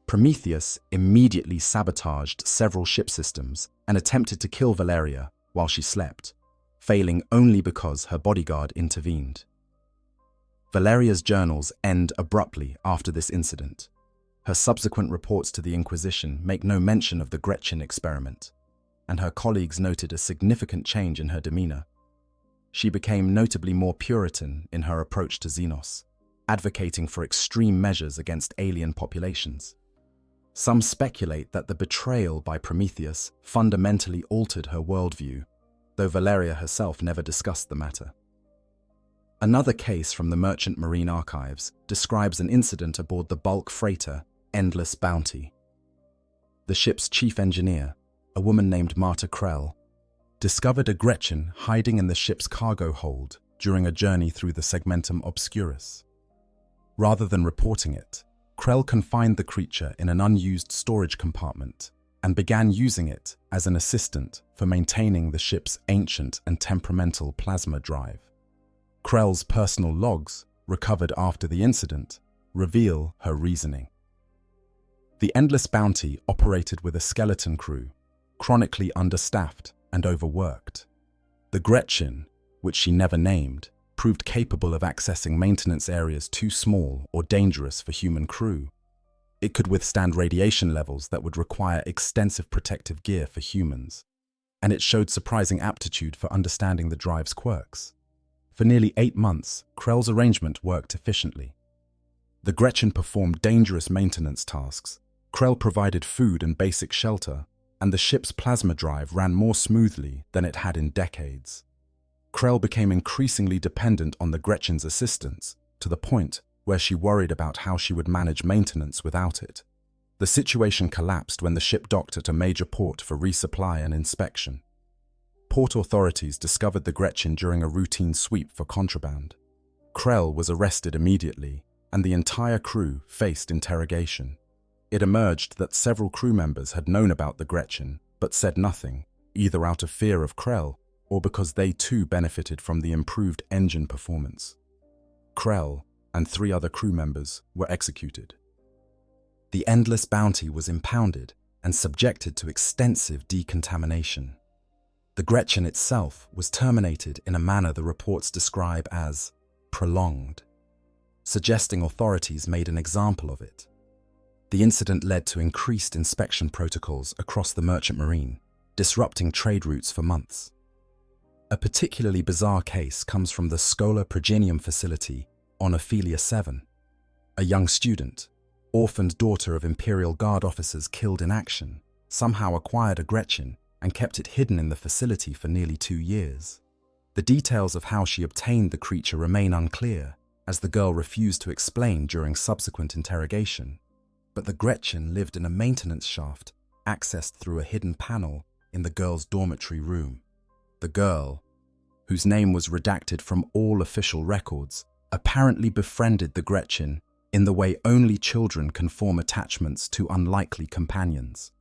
Prometheus immediately sabotaged several ship systems and attempted to kill Valeria while she slept, failing only because her bodyguard intervened. Valeria's journals end abruptly after this incident. Her subsequent reports to the Inquisition make no mention of the Gretchin experiment, and her colleagues noted a significant change in her demeanor. She became notably more Puritan in her approach to Xenos, advocating for extreme measures against alien populations. Some speculate that the betrayal by Prometheus fundamentally altered her worldview, though Valeria herself never discussed the matter. Another case from the Merchant Marine archives describes an incident aboard the bulk freighter Endless Bounty. The ship's chief engineer, a woman named Marta Krell, discovered a Gretchin hiding in the ship's cargo hold during a journey through the Segmentum Obscurus. Rather than reporting it, Krell confined the creature in an unused storage compartment and began using it as an assistant for maintaining the ship's ancient and temperamental plasma drive. Krell's personal logs, recovered after the incident, reveal her reasoning. The Endless Bounty operated with a skeleton crew, chronically understaffed and overworked. The Gretchin, which she never named, proved capable of accessing maintenance areas too small or dangerous for human crew. It could withstand radiation levels that would require extensive protective gear for humans, and it showed surprising aptitude for understanding the drive's quirks. For nearly 8 months, Krell's arrangement worked efficiently. The Gretchin performed dangerous maintenance tasks, Krell provided food and basic shelter, and the ship's plasma drive ran more smoothly than it had in decades. Krell became increasingly dependent on the Gretchin's assistance, to the point where she worried about how she would manage maintenance without it. The situation collapsed when the ship docked at a major port for resupply and inspection. Port authorities discovered the Gretchin during a routine sweep for contraband. Krell was arrested immediately, and the entire crew faced interrogation. It emerged that several crew members had known about the Gretchin, but said nothing, either out of fear of Krell or because they too benefited from the improved engine performance. Krell and 3 other crew members were executed. The Endless Bounty was impounded and subjected to extensive decontamination. The Gretchin itself was terminated in a manner the reports describe as prolonged, suggesting authorities made an example of it. The incident led to increased inspection protocols across the Merchant Marine, disrupting trade routes for months. A particularly bizarre case comes from the Schola Progenium facility on Ophelia 7. A young student, orphaned daughter of Imperial Guard officers killed in action, somehow acquired a Gretchin and kept it hidden in the facility for nearly 2 years. The details of how she obtained the creature remain unclear, as the girl refused to explain during subsequent interrogation. But the Gretchin lived in a maintenance shaft accessed through a hidden panel in the girl's dormitory room. The girl, whose name was redacted from all official records, apparently befriended the Gretchin in the way only children can form attachments to unlikely companions.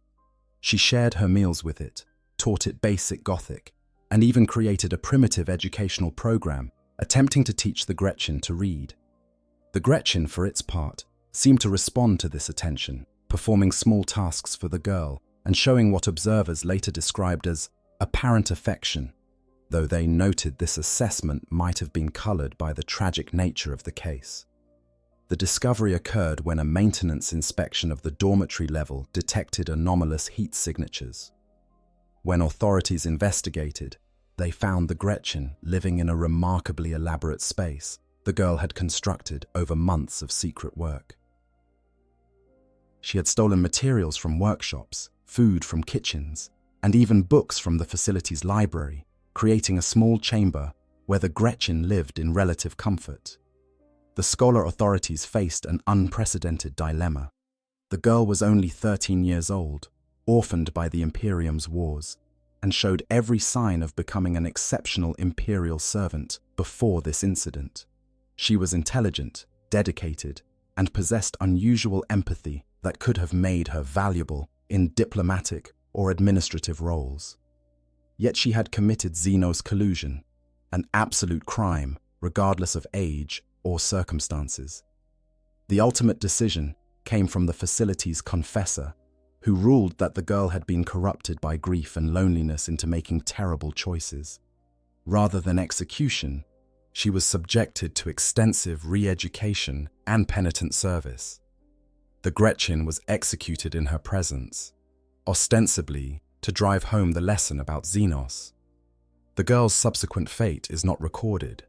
She shared her meals with it, taught it basic Gothic, and even created a primitive educational program attempting to teach the Gretchin to read. The Gretchin, for its part, seemed to respond to this attention, performing small tasks for the girl and showing what observers later described as apparent affection, though they noted this assessment might have been colored by the tragic nature of the case. The discovery occurred when a maintenance inspection of the dormitory level detected anomalous heat signatures. When authorities investigated, they found the Gretchin living in a remarkably elaborate space the girl had constructed over months of secret work. She had stolen materials from workshops, food from kitchens, and even books from the facility's library, creating a small chamber where the Gretchin lived in relative comfort. The Scholar authorities faced an unprecedented dilemma. The girl was only 13 years old, orphaned by the Imperium's wars, and showed every sign of becoming an exceptional Imperial servant before this incident. She was intelligent, dedicated, and possessed unusual empathy that could have made her valuable in diplomatic or administrative roles. Yet she had committed Xenos collusion, an absolute crime regardless of age or circumstances. The ultimate decision came from the facility's confessor, who ruled that the girl had been corrupted by grief and loneliness into making terrible choices. Rather than execution, she was subjected to extensive re-education and penitent service. The Gretchin was executed in her presence, ostensibly to drive home the lesson about Xenos. The girl's subsequent fate is not recorded,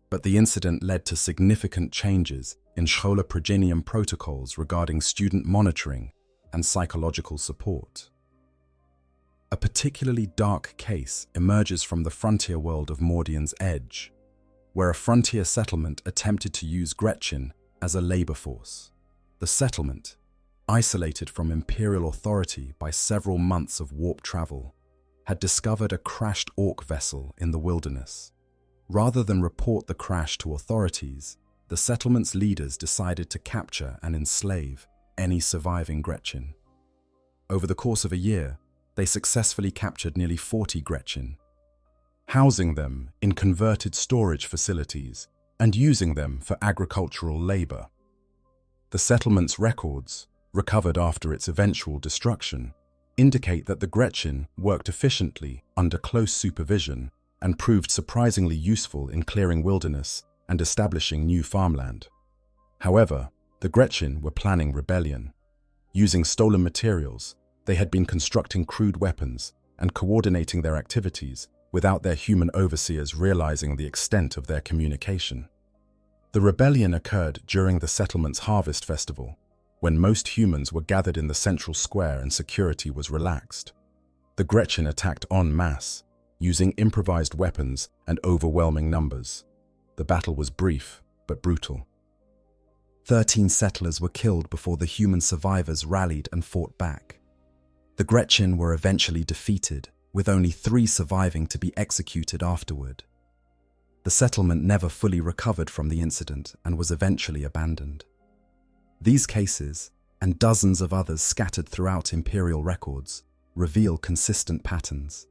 but the incident led to significant changes in Schola Progenium protocols regarding student monitoring and psychological support. A particularly dark case emerges from the frontier world of Mordian's Edge, where a frontier settlement attempted to use Gretchin as a labor force. The settlement, isolated from Imperial authority by several months of warp travel, had discovered a crashed orc vessel in the wilderness. Rather than report the crash to authorities, the settlement's leaders decided to capture and enslave any surviving Gretchin. Over the course of a year, they successfully captured nearly 40 Gretchin, housing them in converted storage facilities and using them for agricultural labor. The settlement's records, recovered after its eventual destruction, indicate that the Gretchin worked efficiently under close supervision and proved surprisingly useful in clearing wilderness and establishing new farmland. However, the Gretchin were planning rebellion. Using stolen materials, they had been constructing crude weapons and coordinating their activities without their human overseers realizing the extent of their communication. The rebellion occurred during the settlement's harvest festival, when most humans were gathered in the central square and security was relaxed. The Gretchin attacked en masse, using improvised weapons and overwhelming numbers. The battle was brief but brutal. 13 settlers were killed before the human survivors rallied and fought back. The Gretchin were eventually defeated, with only 3 surviving to be executed afterward. The settlement never fully recovered from the incident and was eventually abandoned. These cases, and dozens of others scattered throughout Imperial records, reveal consistent patterns.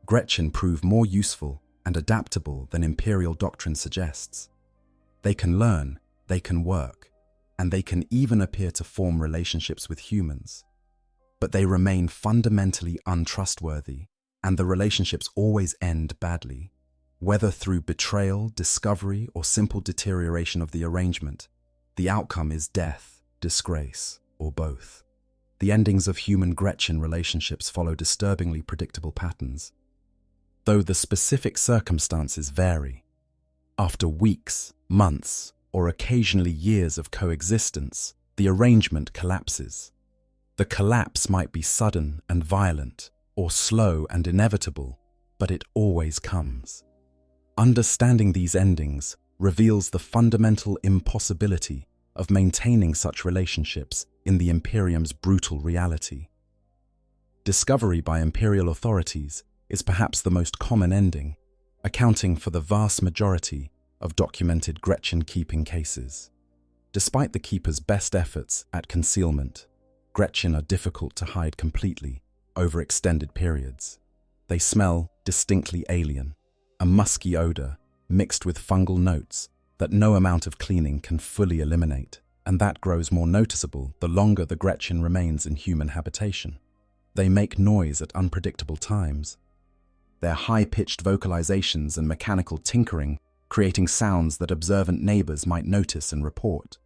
Gretchin prove more useful and adaptable than Imperial doctrine suggests. They can learn, they can work, and they can even appear to form relationships with humans. But they remain fundamentally untrustworthy, and the relationships always end badly. Whether through betrayal, discovery, or simple deterioration of the arrangement, the outcome is death, disgrace, or both. The endings of human Gretchin relationships follow disturbingly predictable patterns, though the specific circumstances vary. After weeks, months, or occasionally years of coexistence, the arrangement collapses. The collapse might be sudden and violent, or slow and inevitable, but it always comes. Understanding these endings reveals the fundamental impossibility of maintaining such relationships in the Imperium's brutal reality. Discovery by Imperial authorities is perhaps the most common ending, accounting for the vast majority of documented Gretchin-keeping cases. Despite the keeper's best efforts at concealment, Gretchin are difficult to hide completely over extended periods. They smell distinctly alien, a musky odor mixed with fungal notes that no amount of cleaning can fully eliminate, and that grows more noticeable the longer the Gretchin remains in human habitation. They make noise at unpredictable times, their high-pitched vocalizations and mechanical tinkering creating sounds that observant neighbors might notice and report.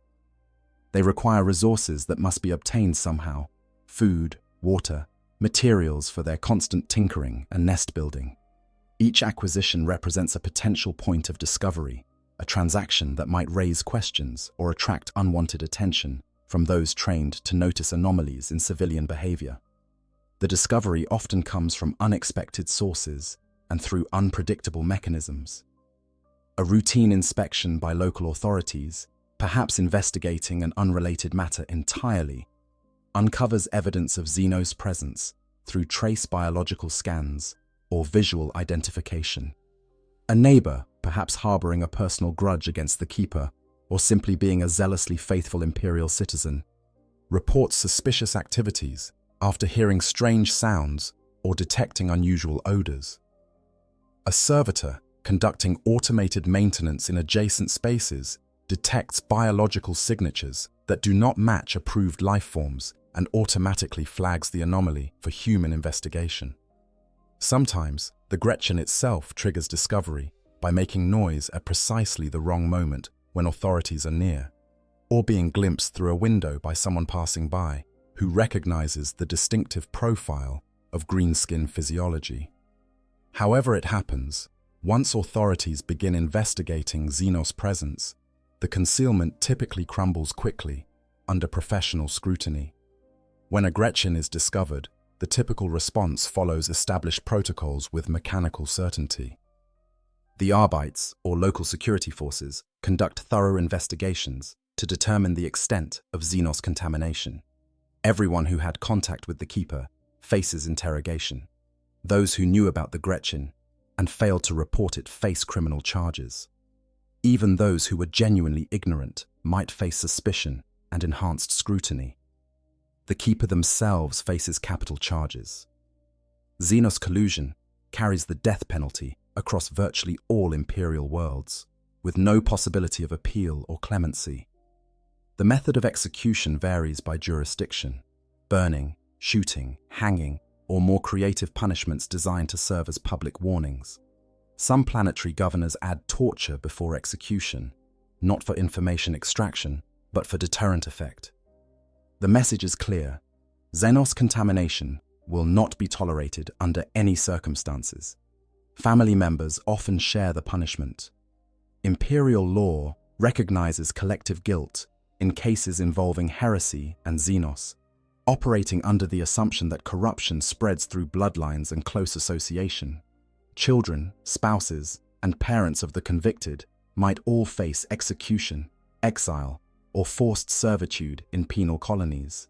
They require resources that must be obtained somehow: food, water, materials for their constant tinkering and nest building. Each acquisition represents a potential point of discovery, a transaction that might raise questions or attract unwanted attention from those trained to notice anomalies in civilian behavior. The discovery often comes from unexpected sources and through unpredictable mechanisms. A routine inspection by local authorities, perhaps investigating an unrelated matter entirely, uncovers evidence of Xenos' presence through trace biological scans or visual identification. A neighbor, perhaps harboring a personal grudge against the keeper or simply being a zealously faithful Imperial citizen, reports suspicious activities after hearing strange sounds or detecting unusual odors. A servitor conducting automated maintenance in adjacent spaces detects biological signatures that do not match approved life forms and automatically flags the anomaly for human investigation. Sometimes, the Gretchin itself triggers discovery by making noise at precisely the wrong moment when authorities are near, or being glimpsed through a window by someone passing by who recognizes the distinctive profile of greenskin physiology. However it happens, once authorities begin investigating Xenos' presence, the concealment typically crumbles quickly under professional scrutiny. When a Gretchin is discovered, the typical response follows established protocols with mechanical certainty. The Arbeits, or local security forces, conduct thorough investigations to determine the extent of Xenos contamination. Everyone who had contact with the Keeper faces interrogation. Those who knew about the Gretchin and failed to report it face criminal charges. Even those who were genuinely ignorant might face suspicion and enhanced scrutiny. The Keeper themselves faces capital charges. Xenos collusion carries the death penalty across virtually all Imperial worlds, with no possibility of appeal or clemency. The method of execution varies by jurisdiction: burning, shooting, hanging, or more creative punishments designed to serve as public warnings. Some planetary governors add torture before execution, not for information extraction, but for deterrent effect. The message is clear: Xenos contamination will not be tolerated under any circumstances. Family members often share the punishment. Imperial law recognizes collective guilt in cases involving heresy and Xenos, operating under the assumption that corruption spreads through bloodlines and close association. Children, spouses, and parents of the convicted might all face execution, exile, or forced servitude in penal colonies.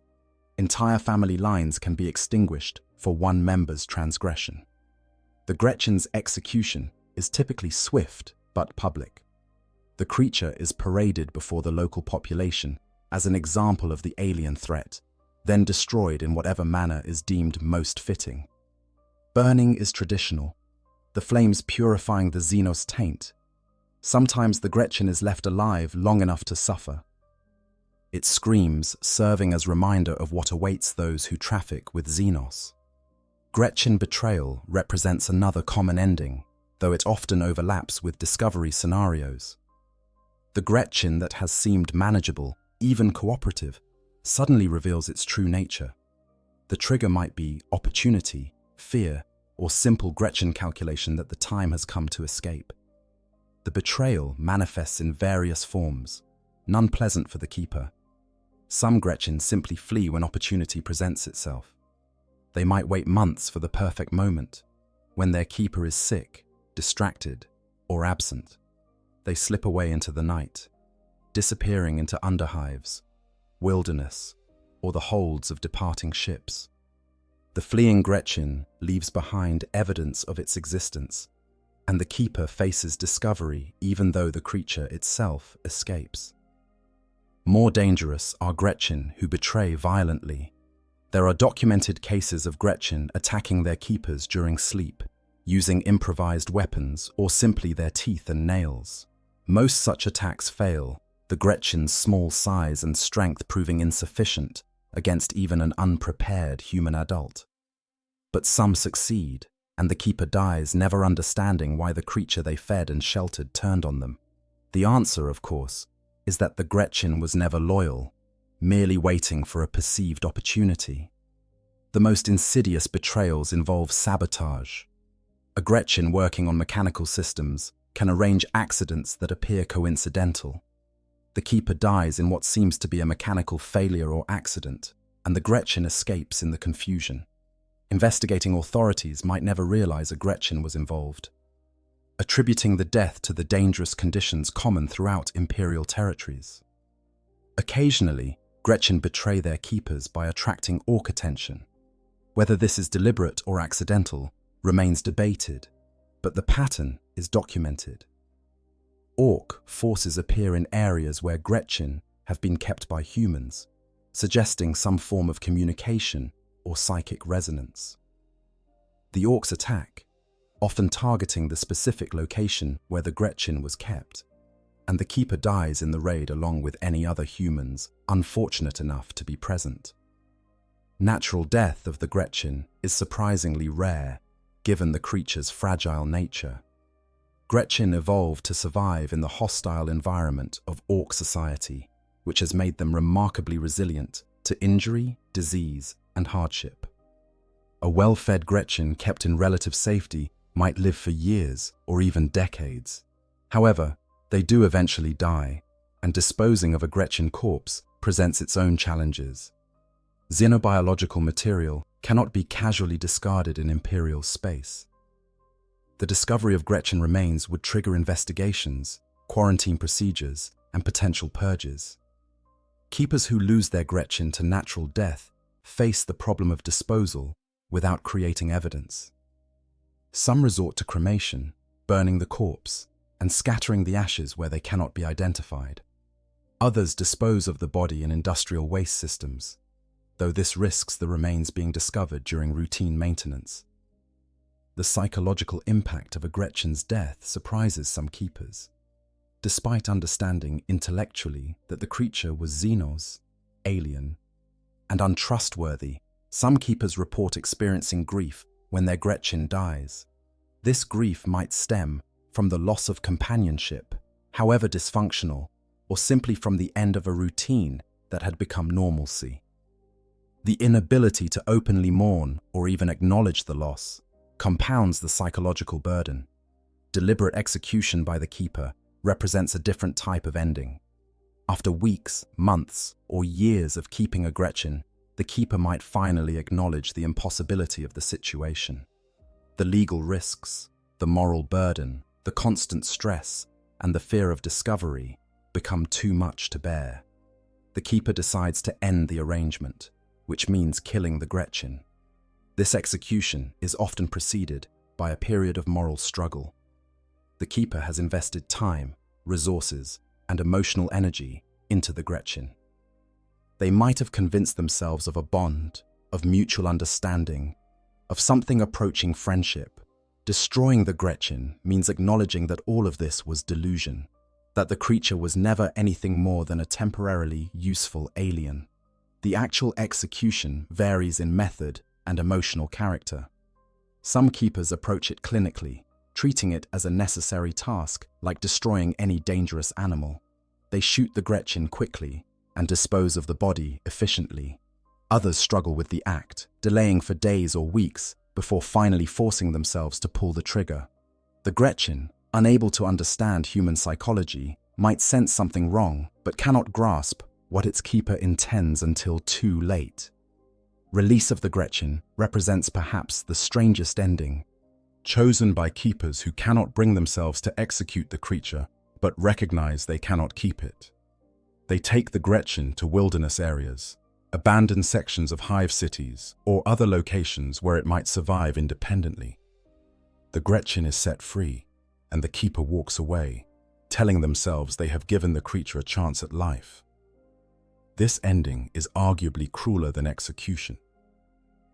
Entire family lines can be extinguished for one member's transgression. The Gretchin's execution is typically swift but public. The creature is paraded before the local population as an example of the alien threat, then destroyed in whatever manner is deemed most fitting. Burning is traditional, the flames purifying the Xenos taint. Sometimes the Gretchin is left alive long enough to suffer. Its screams serving as reminder of what awaits those who traffic with Xenos. Gretchin betrayal represents another common ending, though it often overlaps with discovery scenarios. The Gretchin that has seemed manageable, even cooperative, suddenly reveals its true nature. The trigger might be opportunity, fear, or simple Gretchin calculation that the time has come to escape. The betrayal manifests in various forms, none pleasant for the Keeper. Some Gretchin simply flee when opportunity presents itself. They might wait months for the perfect moment, when their Keeper is sick, distracted, or absent. They slip away into the night, disappearing into underhives, wilderness, or the holds of departing ships. The fleeing Gretchin leaves behind evidence of its existence, and the Keeper faces discovery even though the creature itself escapes. More dangerous are Gretchin who betray violently. There are documented cases of Gretchin attacking their Keepers during sleep, using improvised weapons or simply their teeth and nails. Most such attacks fail, the Gretchin's small size and strength proving insufficient against even an unprepared human adult. But some succeed, and the Keeper dies never understanding why the creature they fed and sheltered turned on them. The answer, of course, is that the Gretchin was never loyal, merely waiting for a perceived opportunity. The most insidious betrayals involve sabotage. A Gretchin working on mechanical systems can arrange accidents that appear coincidental. The Keeper dies in what seems to be a mechanical failure or accident, and the Gretchin escapes in the confusion. Investigating authorities might never realize a Gretchin was involved, attributing the death to the dangerous conditions common throughout Imperial territories. Occasionally, Gretchin betray their Keepers by attracting Orc attention. Whether this is deliberate or accidental remains debated, but the pattern is documented. Orc forces appear in areas where Gretchin have been kept by humans, suggesting some form of communication or psychic resonance. The orcs attack, often targeting the specific location where the Gretchin was kept, and the keeper dies in the raid along with any other humans unfortunate enough to be present. Natural death of the Gretchin is surprisingly rare, given the creature's fragile nature. Gretchin evolved to survive in the hostile environment of orc society, which has made them remarkably resilient to injury, disease, and hardship. A well-fed Gretchin kept in relative safety might live for years or even decades. However, they do eventually die, and disposing of a Gretchin corpse presents its own challenges. Xenobiological material cannot be casually discarded in Imperial space. The discovery of Gretchin remains would trigger investigations, quarantine procedures, and potential purges. Keepers who lose their Gretchin to natural death face the problem of disposal without creating evidence. Some resort to cremation, burning the corpse, and scattering the ashes where they cannot be identified. Others dispose of the body in industrial waste systems, though this risks the remains being discovered during routine maintenance. The psychological impact of a Gretchin's death surprises some keepers. Despite understanding intellectually that the creature was xenos, alien, and untrustworthy, some keepers report experiencing grief when their Gretchin dies. This grief might stem from the loss of companionship, however dysfunctional, or simply from the end of a routine that had become normalcy. The inability to openly mourn or even acknowledge the loss compounds the psychological burden. Deliberate execution by the keeper represents a different type of ending. After weeks, months, or years of keeping a Gretchin, the keeper might finally acknowledge the impossibility of the situation. The legal risks, the moral burden, the constant stress, and the fear of discovery become too much to bear. The keeper decides to end the arrangement, which means killing the Gretchin. This execution is often preceded by a period of moral struggle. The keeper has invested time, resources, and emotional energy into the Gretchin. They might have convinced themselves of a bond, of mutual understanding, of something approaching friendship. Destroying the Gretchin means acknowledging that all of this was delusion, that the creature was never anything more than a temporarily useful alien. The actual execution varies in method and emotional character. Some keepers approach it clinically, treating it as a necessary task, like destroying any dangerous animal. They shoot the Gretchin quickly and dispose of the body efficiently. Others struggle with the act, delaying for days or weeks before finally forcing themselves to pull the trigger. The Gretchin, unable to understand human psychology, might sense something wrong but cannot grasp what its keeper intends until too late. Release of the Gretchin represents perhaps the strangest ending, chosen by keepers who cannot bring themselves to execute the creature but recognize they cannot keep it. They take the Gretchin to wilderness areas, abandoned sections of hive cities, or other locations where it might survive independently. The Gretchin is set free, and the keeper walks away, telling themselves they have given the creature a chance at life. This ending is arguably crueler than execution.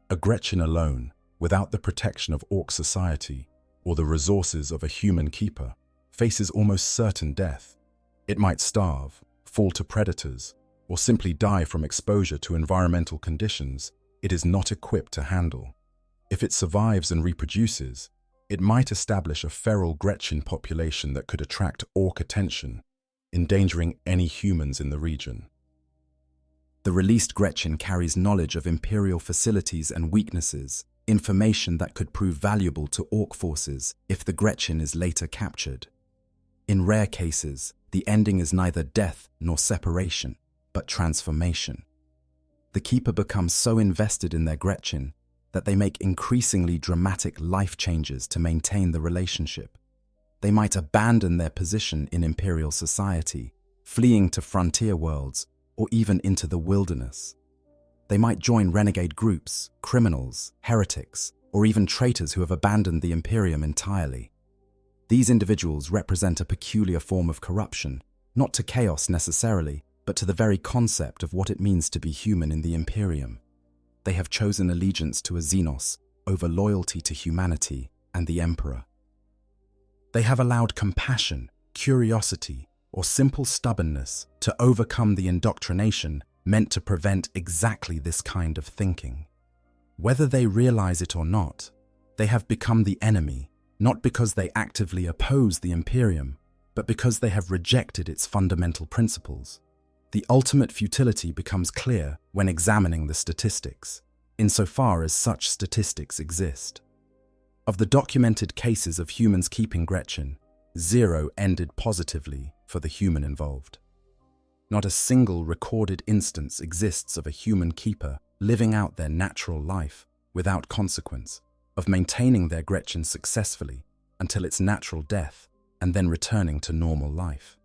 A Gretchin alone, without the protection of orc society or the resources of a human keeper, faces almost certain death. It might starve, fall to predators, or simply die from exposure to environmental conditions it is not equipped to handle. If it survives and reproduces, it might establish a feral Gretchin population that could attract orc attention, endangering any humans in the region. The released Gretchin carries knowledge of Imperial facilities and weaknesses, information that could prove valuable to orc forces if the Gretchin is later captured. In rare cases, the ending is neither death nor separation, but transformation. The keeper becomes so invested in their Gretchin that they make increasingly dramatic life changes to maintain the relationship. They might abandon their position in Imperial society, fleeing to frontier worlds, or even into the wilderness. They might join renegade groups, criminals, heretics, or even traitors who have abandoned the Imperium entirely. These individuals represent a peculiar form of corruption, not to chaos necessarily, but to the very concept of what it means to be human in the Imperium. They have chosen allegiance to a Xenos over loyalty to humanity and the Emperor. They have allowed compassion, curiosity, or simple stubbornness to overcome the indoctrination meant to prevent exactly this kind of thinking. Whether they realize it or not, they have become the enemy, not because they actively oppose the Imperium, but because they have rejected its fundamental principles. The ultimate futility becomes clear when examining the statistics, insofar as such statistics exist. Of the documented cases of humans keeping Gretchin, 0 ended positively for the human involved. Not a single recorded instance exists of a human keeper living out their natural life without consequence, of maintaining their Gretchin successfully until its natural death and then returning to normal life.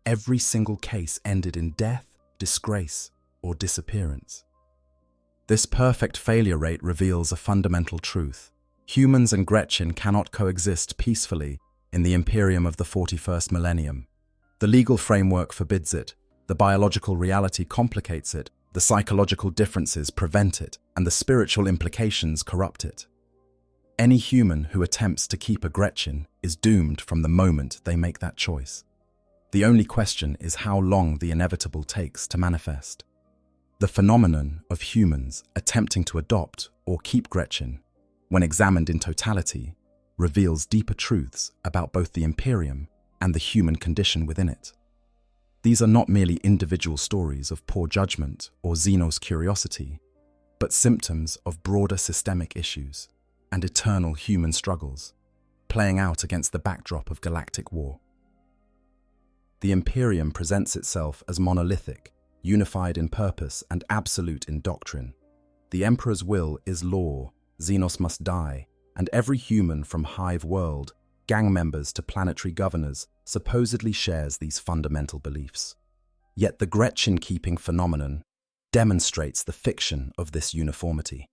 Every single case ended in death, disgrace, or disappearance. This perfect failure rate reveals a fundamental truth. Humans and Gretchin cannot coexist peacefully in the Imperium of the 41st Millennium. The legal framework forbids it, the biological reality complicates it, the psychological differences prevent it, and the spiritual implications corrupt it. Any human who attempts to keep a Gretchin is doomed from the moment they make that choice. The only question is how long the inevitable takes to manifest. The phenomenon of humans attempting to adopt or keep Gretchin, when examined in totality, reveals deeper truths about both the Imperium and the human condition within it. These are not merely individual stories of poor judgment or Xenos curiosity, but symptoms of broader systemic issues and eternal human struggles, playing out against the backdrop of galactic war. The Imperium presents itself as monolithic, unified in purpose and absolute in doctrine. The Emperor's will is law, Xenos must die, and every human from Hive world, gang members to planetary governors, supposedly shares these fundamental beliefs. Yet the Gretchin-keeping phenomenon demonstrates the fiction of this uniformity.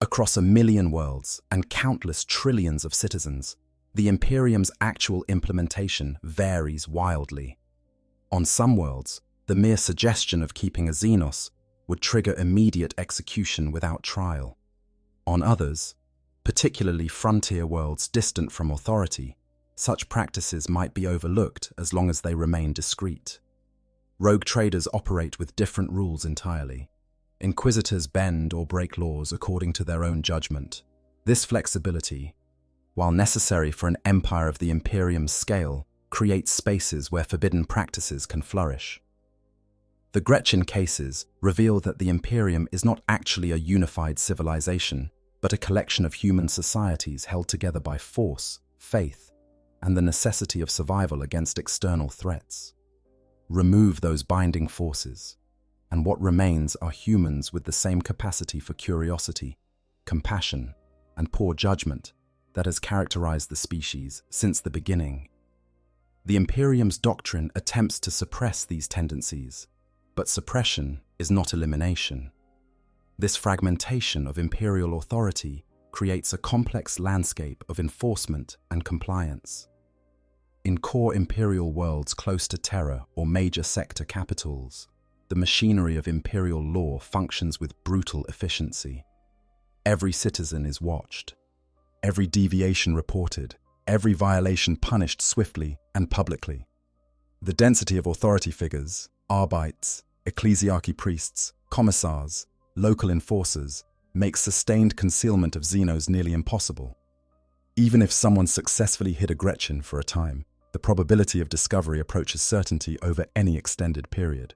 Across 1 million worlds and countless trillions of citizens, the Imperium's actual implementation varies wildly. On some worlds, the mere suggestion of keeping a Xenos would trigger immediate execution without trial. On others, particularly frontier worlds distant from authority, such practices might be overlooked as long as they remain discreet. Rogue traders operate with different rules entirely. Inquisitors bend or break laws according to their own judgment. This flexibility, while necessary for an empire of the Imperium's scale, creates spaces where forbidden practices can flourish. The Gretchin cases reveal that the Imperium is not actually a unified civilization, but a collection of human societies held together by force, faith, and the necessity of survival against external threats. Remove those binding forces, and what remains are humans with the same capacity for curiosity, compassion, and poor judgment that has characterized the species since the beginning. The Imperium's doctrine attempts to suppress these tendencies, but suppression is not elimination. This fragmentation of imperial authority creates a complex landscape of enforcement and compliance. In core imperial worlds close to Terra or major sector capitals, the machinery of imperial law functions with brutal efficiency. Every citizen is watched, every deviation reported, every violation punished swiftly and publicly. The density of authority figures, arbites, ecclesiarchy priests, commissars, local enforcers, makes sustained concealment of Xenos nearly impossible. Even if someone successfully hid a Gretchin for a time, the probability of discovery approaches certainty over any extended period.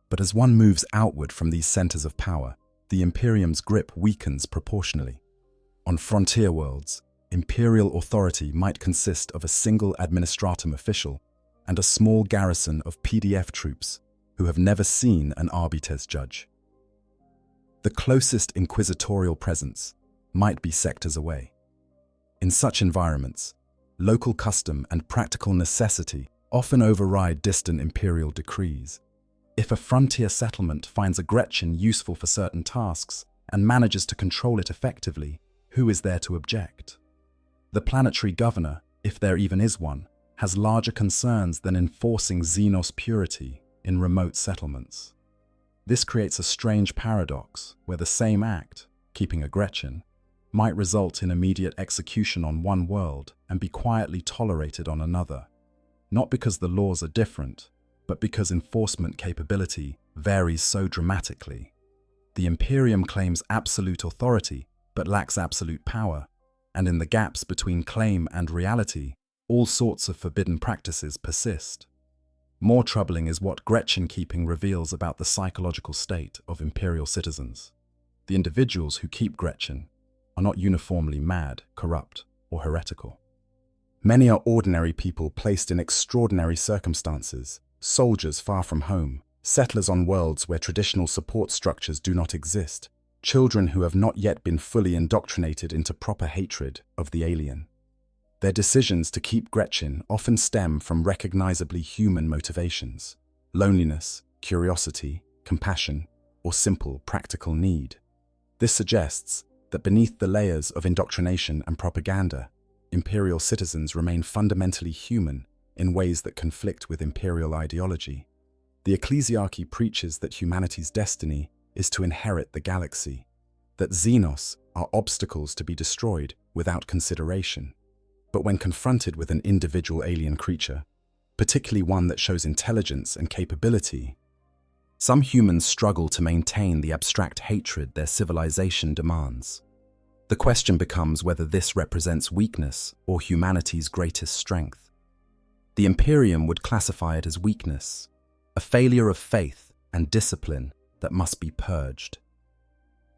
But as one moves outward from these centers of power, the Imperium's grip weakens proportionally. On frontier worlds, imperial authority might consist of a single administratum official and a small garrison of PDF troops who have never seen an arbites judge. The closest inquisitorial presence might be sectors away. In such environments, local custom and practical necessity often override distant imperial decrees. If a frontier settlement finds a Gretchin useful for certain tasks and manages to control it effectively, who is there to object? The planetary governor, if there even is one, has larger concerns than enforcing Xenos purity in remote settlements. This creates a strange paradox where the same act, keeping a Gretchin, might result in immediate execution on one world and be quietly tolerated on another, not because the laws are different, but because enforcement capability varies so dramatically. The Imperium claims absolute authority but lacks absolute power, and in the gaps between claim and reality, all sorts of forbidden practices persist. More troubling is what Gretchin keeping reveals about the psychological state of Imperial citizens. The individuals who keep Gretchin are not uniformly mad, corrupt, or heretical. Many are ordinary people placed in extraordinary circumstances, soldiers far from home, settlers on worlds where traditional support structures do not exist, children who have not yet been fully indoctrinated into proper hatred of the alien. Their decisions to keep Gretchin often stem from recognizably human motivations: loneliness, curiosity, compassion, or simple practical need. This suggests that beneath the layers of indoctrination and propaganda, Imperial citizens remain fundamentally human in ways that conflict with Imperial ideology. The ecclesiarchy preaches that humanity's destiny is to inherit the galaxy, that xenos are obstacles to be destroyed without consideration. But when confronted with an individual alien creature, particularly one that shows intelligence and capability, some humans struggle to maintain the abstract hatred their civilization demands. The question becomes whether this represents weakness or humanity's greatest strength. The Imperium would classify it as weakness, a failure of faith and discipline that must be purged.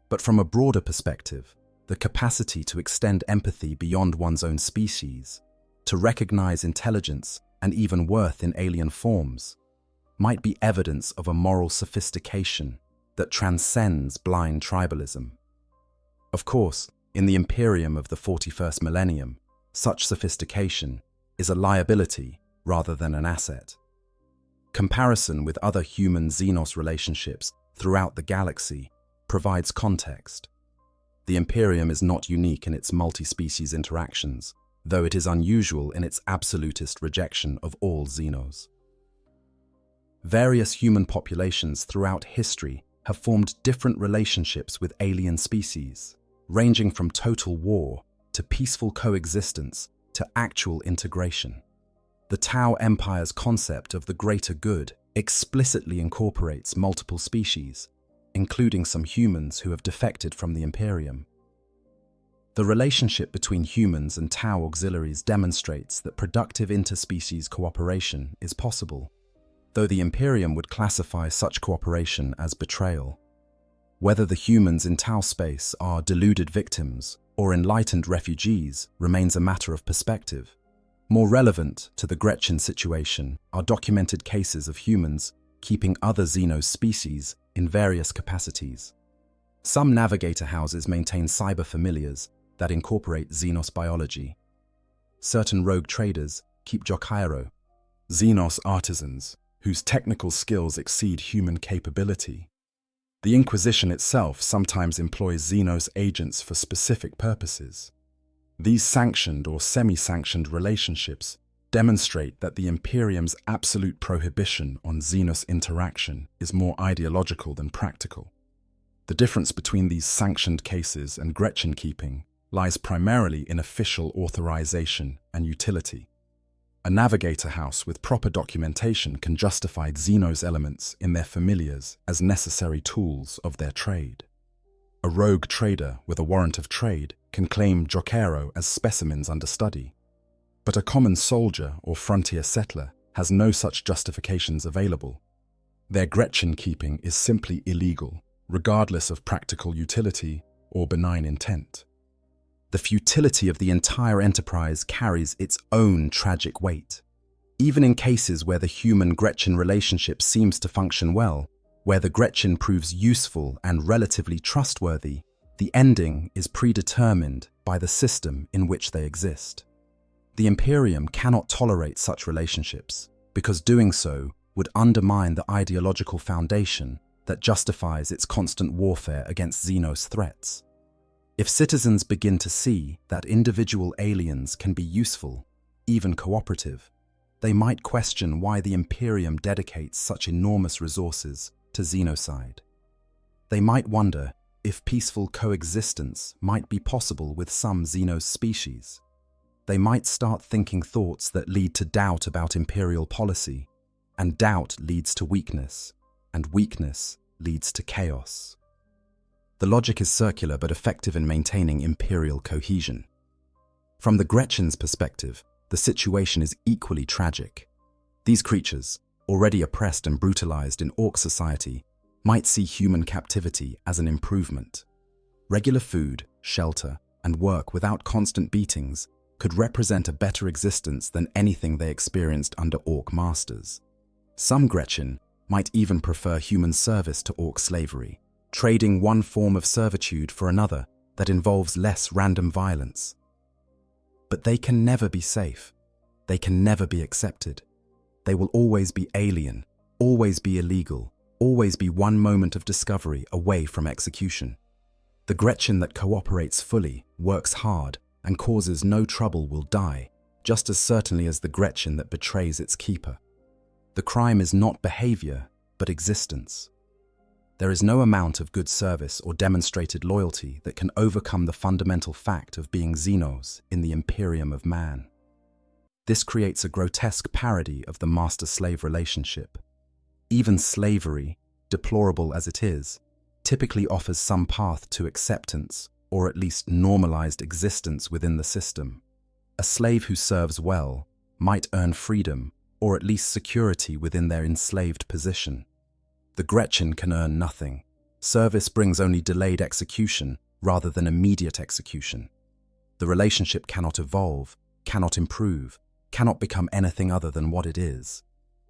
But from a broader perspective, the capacity to extend empathy beyond one's own species, to recognize intelligence and even worth in alien forms, might be evidence of a moral sophistication that transcends blind tribalism. Of course, in the Imperium of the 41st millennium, such sophistication is a liability rather than an asset. Comparison with other human-xenos relationships throughout the galaxy provides context. The Imperium is not unique in its multi-species interactions, though it is unusual in its absolutist rejection of all xenos. Various human populations throughout history have formed different relationships with alien species, ranging from total war to peaceful coexistence to actual integration. The Tau Empire's concept of the greater good explicitly incorporates multiple species, including some humans who have defected from the Imperium. The relationship between humans and Tau auxiliaries demonstrates that productive interspecies cooperation is possible, though the Imperium would classify such cooperation as betrayal. Whether the humans in Tau space are deluded victims or enlightened refugees remains a matter of perspective. More relevant to the Gretchin situation are documented cases of humans keeping other xenos species in various capacities. Some navigator houses maintain cyber familiars that incorporate xenos biology. Certain rogue traders keep Jokairo, xenos artisans whose technical skills exceed human capability. The Inquisition itself sometimes employs xenos agents for specific purposes. These sanctioned or semi-sanctioned relationships demonstrate that the Imperium's absolute prohibition on xenos interaction is more ideological than practical. The difference between these sanctioned cases and Gretchin keeping lies primarily in official authorization and utility. A navigator house with proper documentation can justify xenos elements in their familiars as necessary tools of their trade. A rogue trader with a warrant of trade can claim Jokairo as specimens under study. But a common soldier or frontier settler has no such justifications available. Their Gretchin keeping is simply illegal, regardless of practical utility or benign intent. The futility of the entire enterprise carries its own tragic weight. Even in cases where the human-Gretchin relationship seems to function well, where the Gretchin proves useful and relatively trustworthy, the ending is predetermined by the system in which they exist. The Imperium cannot tolerate such relationships, because doing so would undermine the ideological foundation that justifies its constant warfare against xenos threats. If citizens begin to see that individual aliens can be useful, even cooperative, they might question why the Imperium dedicates such enormous resources to xenocide. They might wonder if peaceful coexistence might be possible with some xenos species. They might start thinking thoughts that lead to doubt about imperial policy, and doubt leads to weakness, and weakness leads to chaos. The logic is circular but effective in maintaining imperial cohesion. From the Gretchin's perspective, the situation is equally tragic. These creatures, already oppressed and brutalized in orc society, might see human captivity as an improvement. Regular food, shelter, and work without constant beatings could represent a better existence than anything they experienced under orc masters. Some Gretchin might even prefer human service to orc slavery, trading one form of servitude for another that involves less random violence. But they can never be safe. They can never be accepted. They will always be alien, always be illegal, always be one moment of discovery away from execution. The Gretchin that cooperates fully, works hard, and causes no trouble will die, just as certainly as the Gretchin that betrays its keeper. The crime is not behavior, but existence. There is no amount of good service or demonstrated loyalty that can overcome the fundamental fact of being xenos in the Imperium of man. This creates a grotesque parody of the master-slave relationship. Even slavery, deplorable as it is, typically offers some path to acceptance or at least normalized existence within the system. A slave who serves well might earn freedom or at least security within their enslaved position. The Gretchin can earn nothing. Service brings only delayed execution rather than immediate execution. The relationship cannot evolve, cannot improve, cannot become anything other than what it is,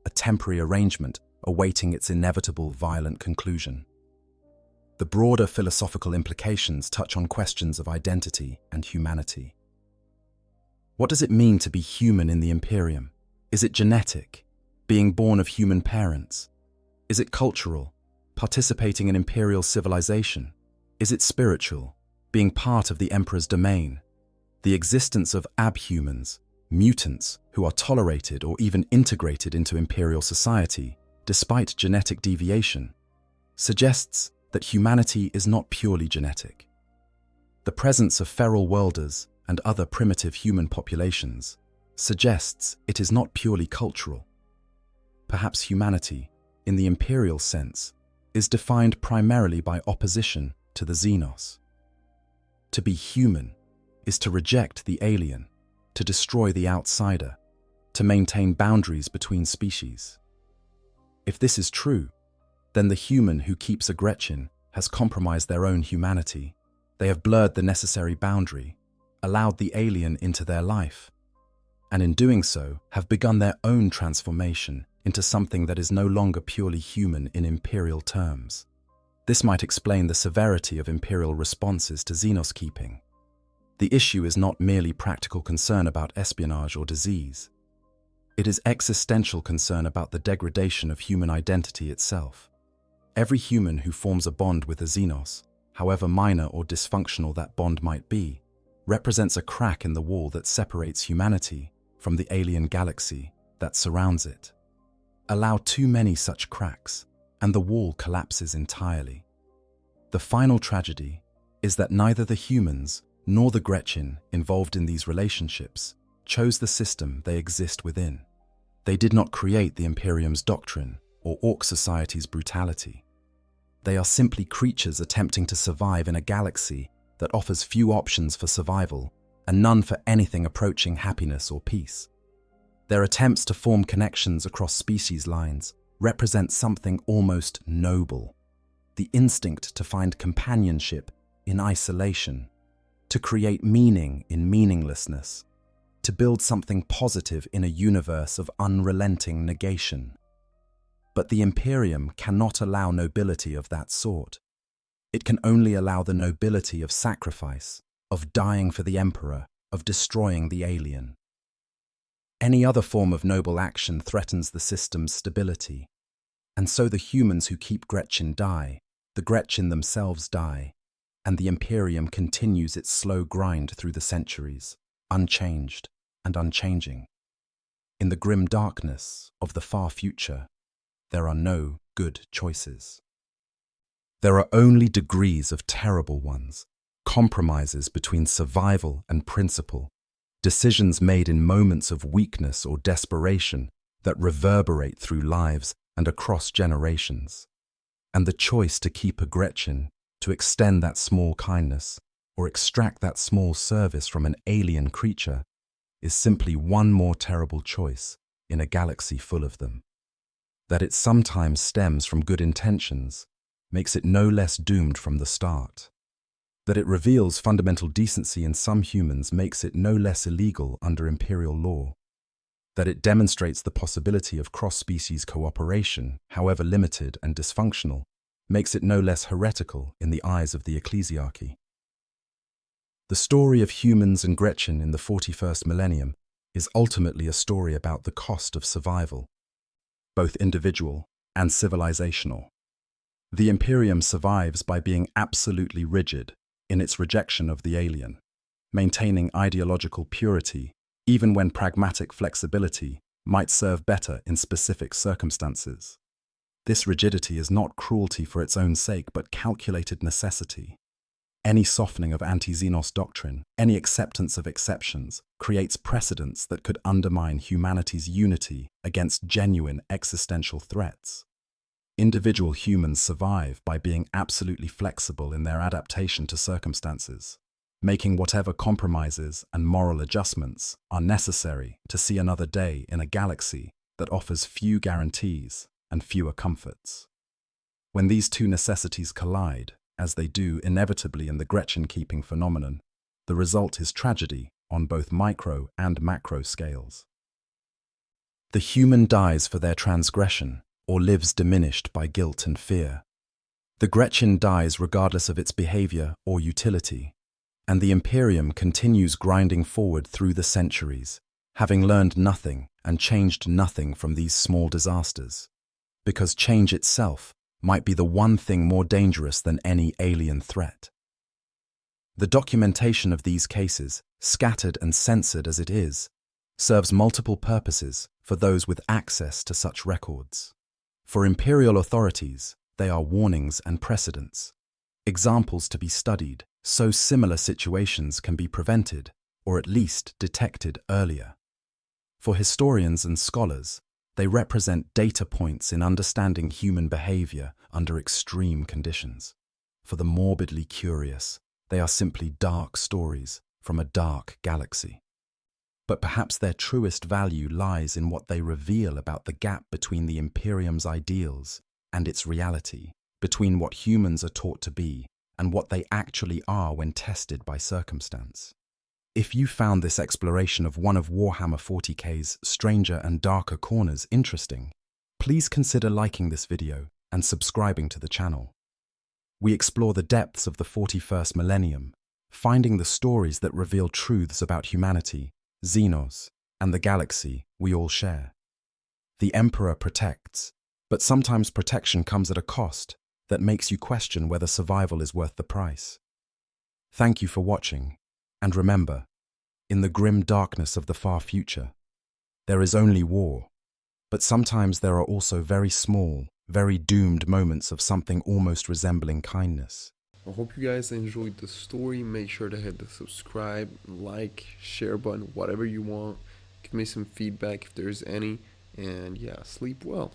a temporary arrangement awaiting its inevitable violent conclusion. The broader philosophical implications touch on questions of identity and humanity. What does it mean to be human in the Imperium? Is it genetic, being born of human parents? Is it cultural, participating in imperial civilization? Is it spiritual, being part of the Emperor's domain? The existence of abhumans, mutants who are tolerated or even integrated into imperial society, despite genetic deviation, suggests that humanity is not purely genetic. The presence of feral worlders and other primitive human populations suggests it is not purely cultural. Perhaps humanity, in the imperial sense, is defined primarily by opposition to the xenos. To be human is to reject the alien, to destroy the outsider, to maintain boundaries between species. If this is true, then the human who keeps a Gretchin has compromised their own humanity. They have blurred the necessary boundary, allowed the alien into their life, and in doing so have begun their own transformation into something that is no longer purely human in imperial terms. This might explain the severity of imperial responses to xenos keeping. The issue is not merely practical concern about espionage or disease. It is existential concern about the degradation of human identity itself. Every human who forms a bond with a xenos, however minor or dysfunctional that bond might be, represents a crack in the wall that separates humanity from the alien galaxy that surrounds it. Allow too many such cracks, and the wall collapses entirely. The final tragedy is that neither the humans nor the Gretchin involved in these relationships chose the system they exist within. They did not create the Imperium's doctrine or Orc society's brutality. They are simply creatures attempting to survive in a galaxy that offers few options for survival and none for anything approaching happiness or peace. Their attempts to form connections across species lines represent something almost noble: the instinct to find companionship in isolation, to create meaning in meaninglessness, to build something positive in a universe of unrelenting negation. But the Imperium cannot allow nobility of that sort. It can only allow the nobility of sacrifice, of dying for the Emperor, of destroying the alien. Any other form of noble action threatens the system's stability. And so the humans who keep Gretchin die, the Gretchin themselves die, and the Imperium continues its slow grind through the centuries, unchanged and unchanging. In the grim darkness of the far future, there are no good choices. There are only degrees of terrible ones, compromises between survival and principle, decisions made in moments of weakness or desperation that reverberate through lives and across generations. And the choice to keep a Gretchin, to extend that small kindness, or extract that small service from an alien creature, is simply one more terrible choice in a galaxy full of them. That it sometimes stems from good intentions makes it no less doomed from the start. That it reveals fundamental decency in some humans makes it no less illegal under imperial law. That it demonstrates the possibility of cross-species cooperation, however limited and dysfunctional, makes it no less heretical in the eyes of the ecclesiarchy. The story of humans and Gretchin in the 41st millennium is ultimately a story about the cost of survival, both individual and civilizational. The Imperium survives by being absolutely rigid in its rejection of the alien, maintaining ideological purity even when pragmatic flexibility might serve better in specific circumstances. This rigidity is not cruelty for its own sake, but calculated necessity. Any softening of anti-Xenos doctrine, any acceptance of exceptions, creates precedents that could undermine humanity's unity against genuine existential threats. Individual humans survive by being absolutely flexible in their adaptation to circumstances, making whatever compromises and moral adjustments are necessary to see another day in a galaxy that offers few guarantees and fewer comforts. When these two necessities collide, as they do inevitably in the Gretchin-keeping phenomenon, the result is tragedy on both micro and macro scales. The human dies for their transgression or lives diminished by guilt and fear. The Gretchin dies regardless of its behavior or utility, and the Imperium continues grinding forward through the centuries, having learned nothing and changed nothing from these small disasters, because change itself might be the one thing more dangerous than any alien threat. The documentation of these cases, scattered and censored as it is, serves multiple purposes for those with access to such records. For imperial authorities, they are warnings and precedents, examples to be studied so similar situations can be prevented or at least detected earlier. For historians and scholars, they represent data points in understanding human behavior under extreme conditions. For the morbidly curious, they are simply dark stories from a dark galaxy. But perhaps their truest value lies in what they reveal about the gap between the Imperium's ideals and its reality, between what humans are taught to be and what they actually are when tested by circumstance. If you found this exploration of one of Warhammer 40k's stranger and darker corners interesting, please consider liking this video and subscribing to the channel. We explore the depths of the 41st millennium, finding the stories that reveal truths about humanity, Xenos, and the galaxy we all share. The Emperor protects, but sometimes protection comes at a cost that makes you question whether survival is worth the price. Thank you for watching, and remember, in the grim darkness of the far future, there is only war, but sometimes there are also very small, very doomed moments of something almost resembling kindness. I hope you guys enjoyed the story. Make sure to hit the subscribe, like, share button, whatever you want. Give me some feedback if there's any, and yeah, sleep well.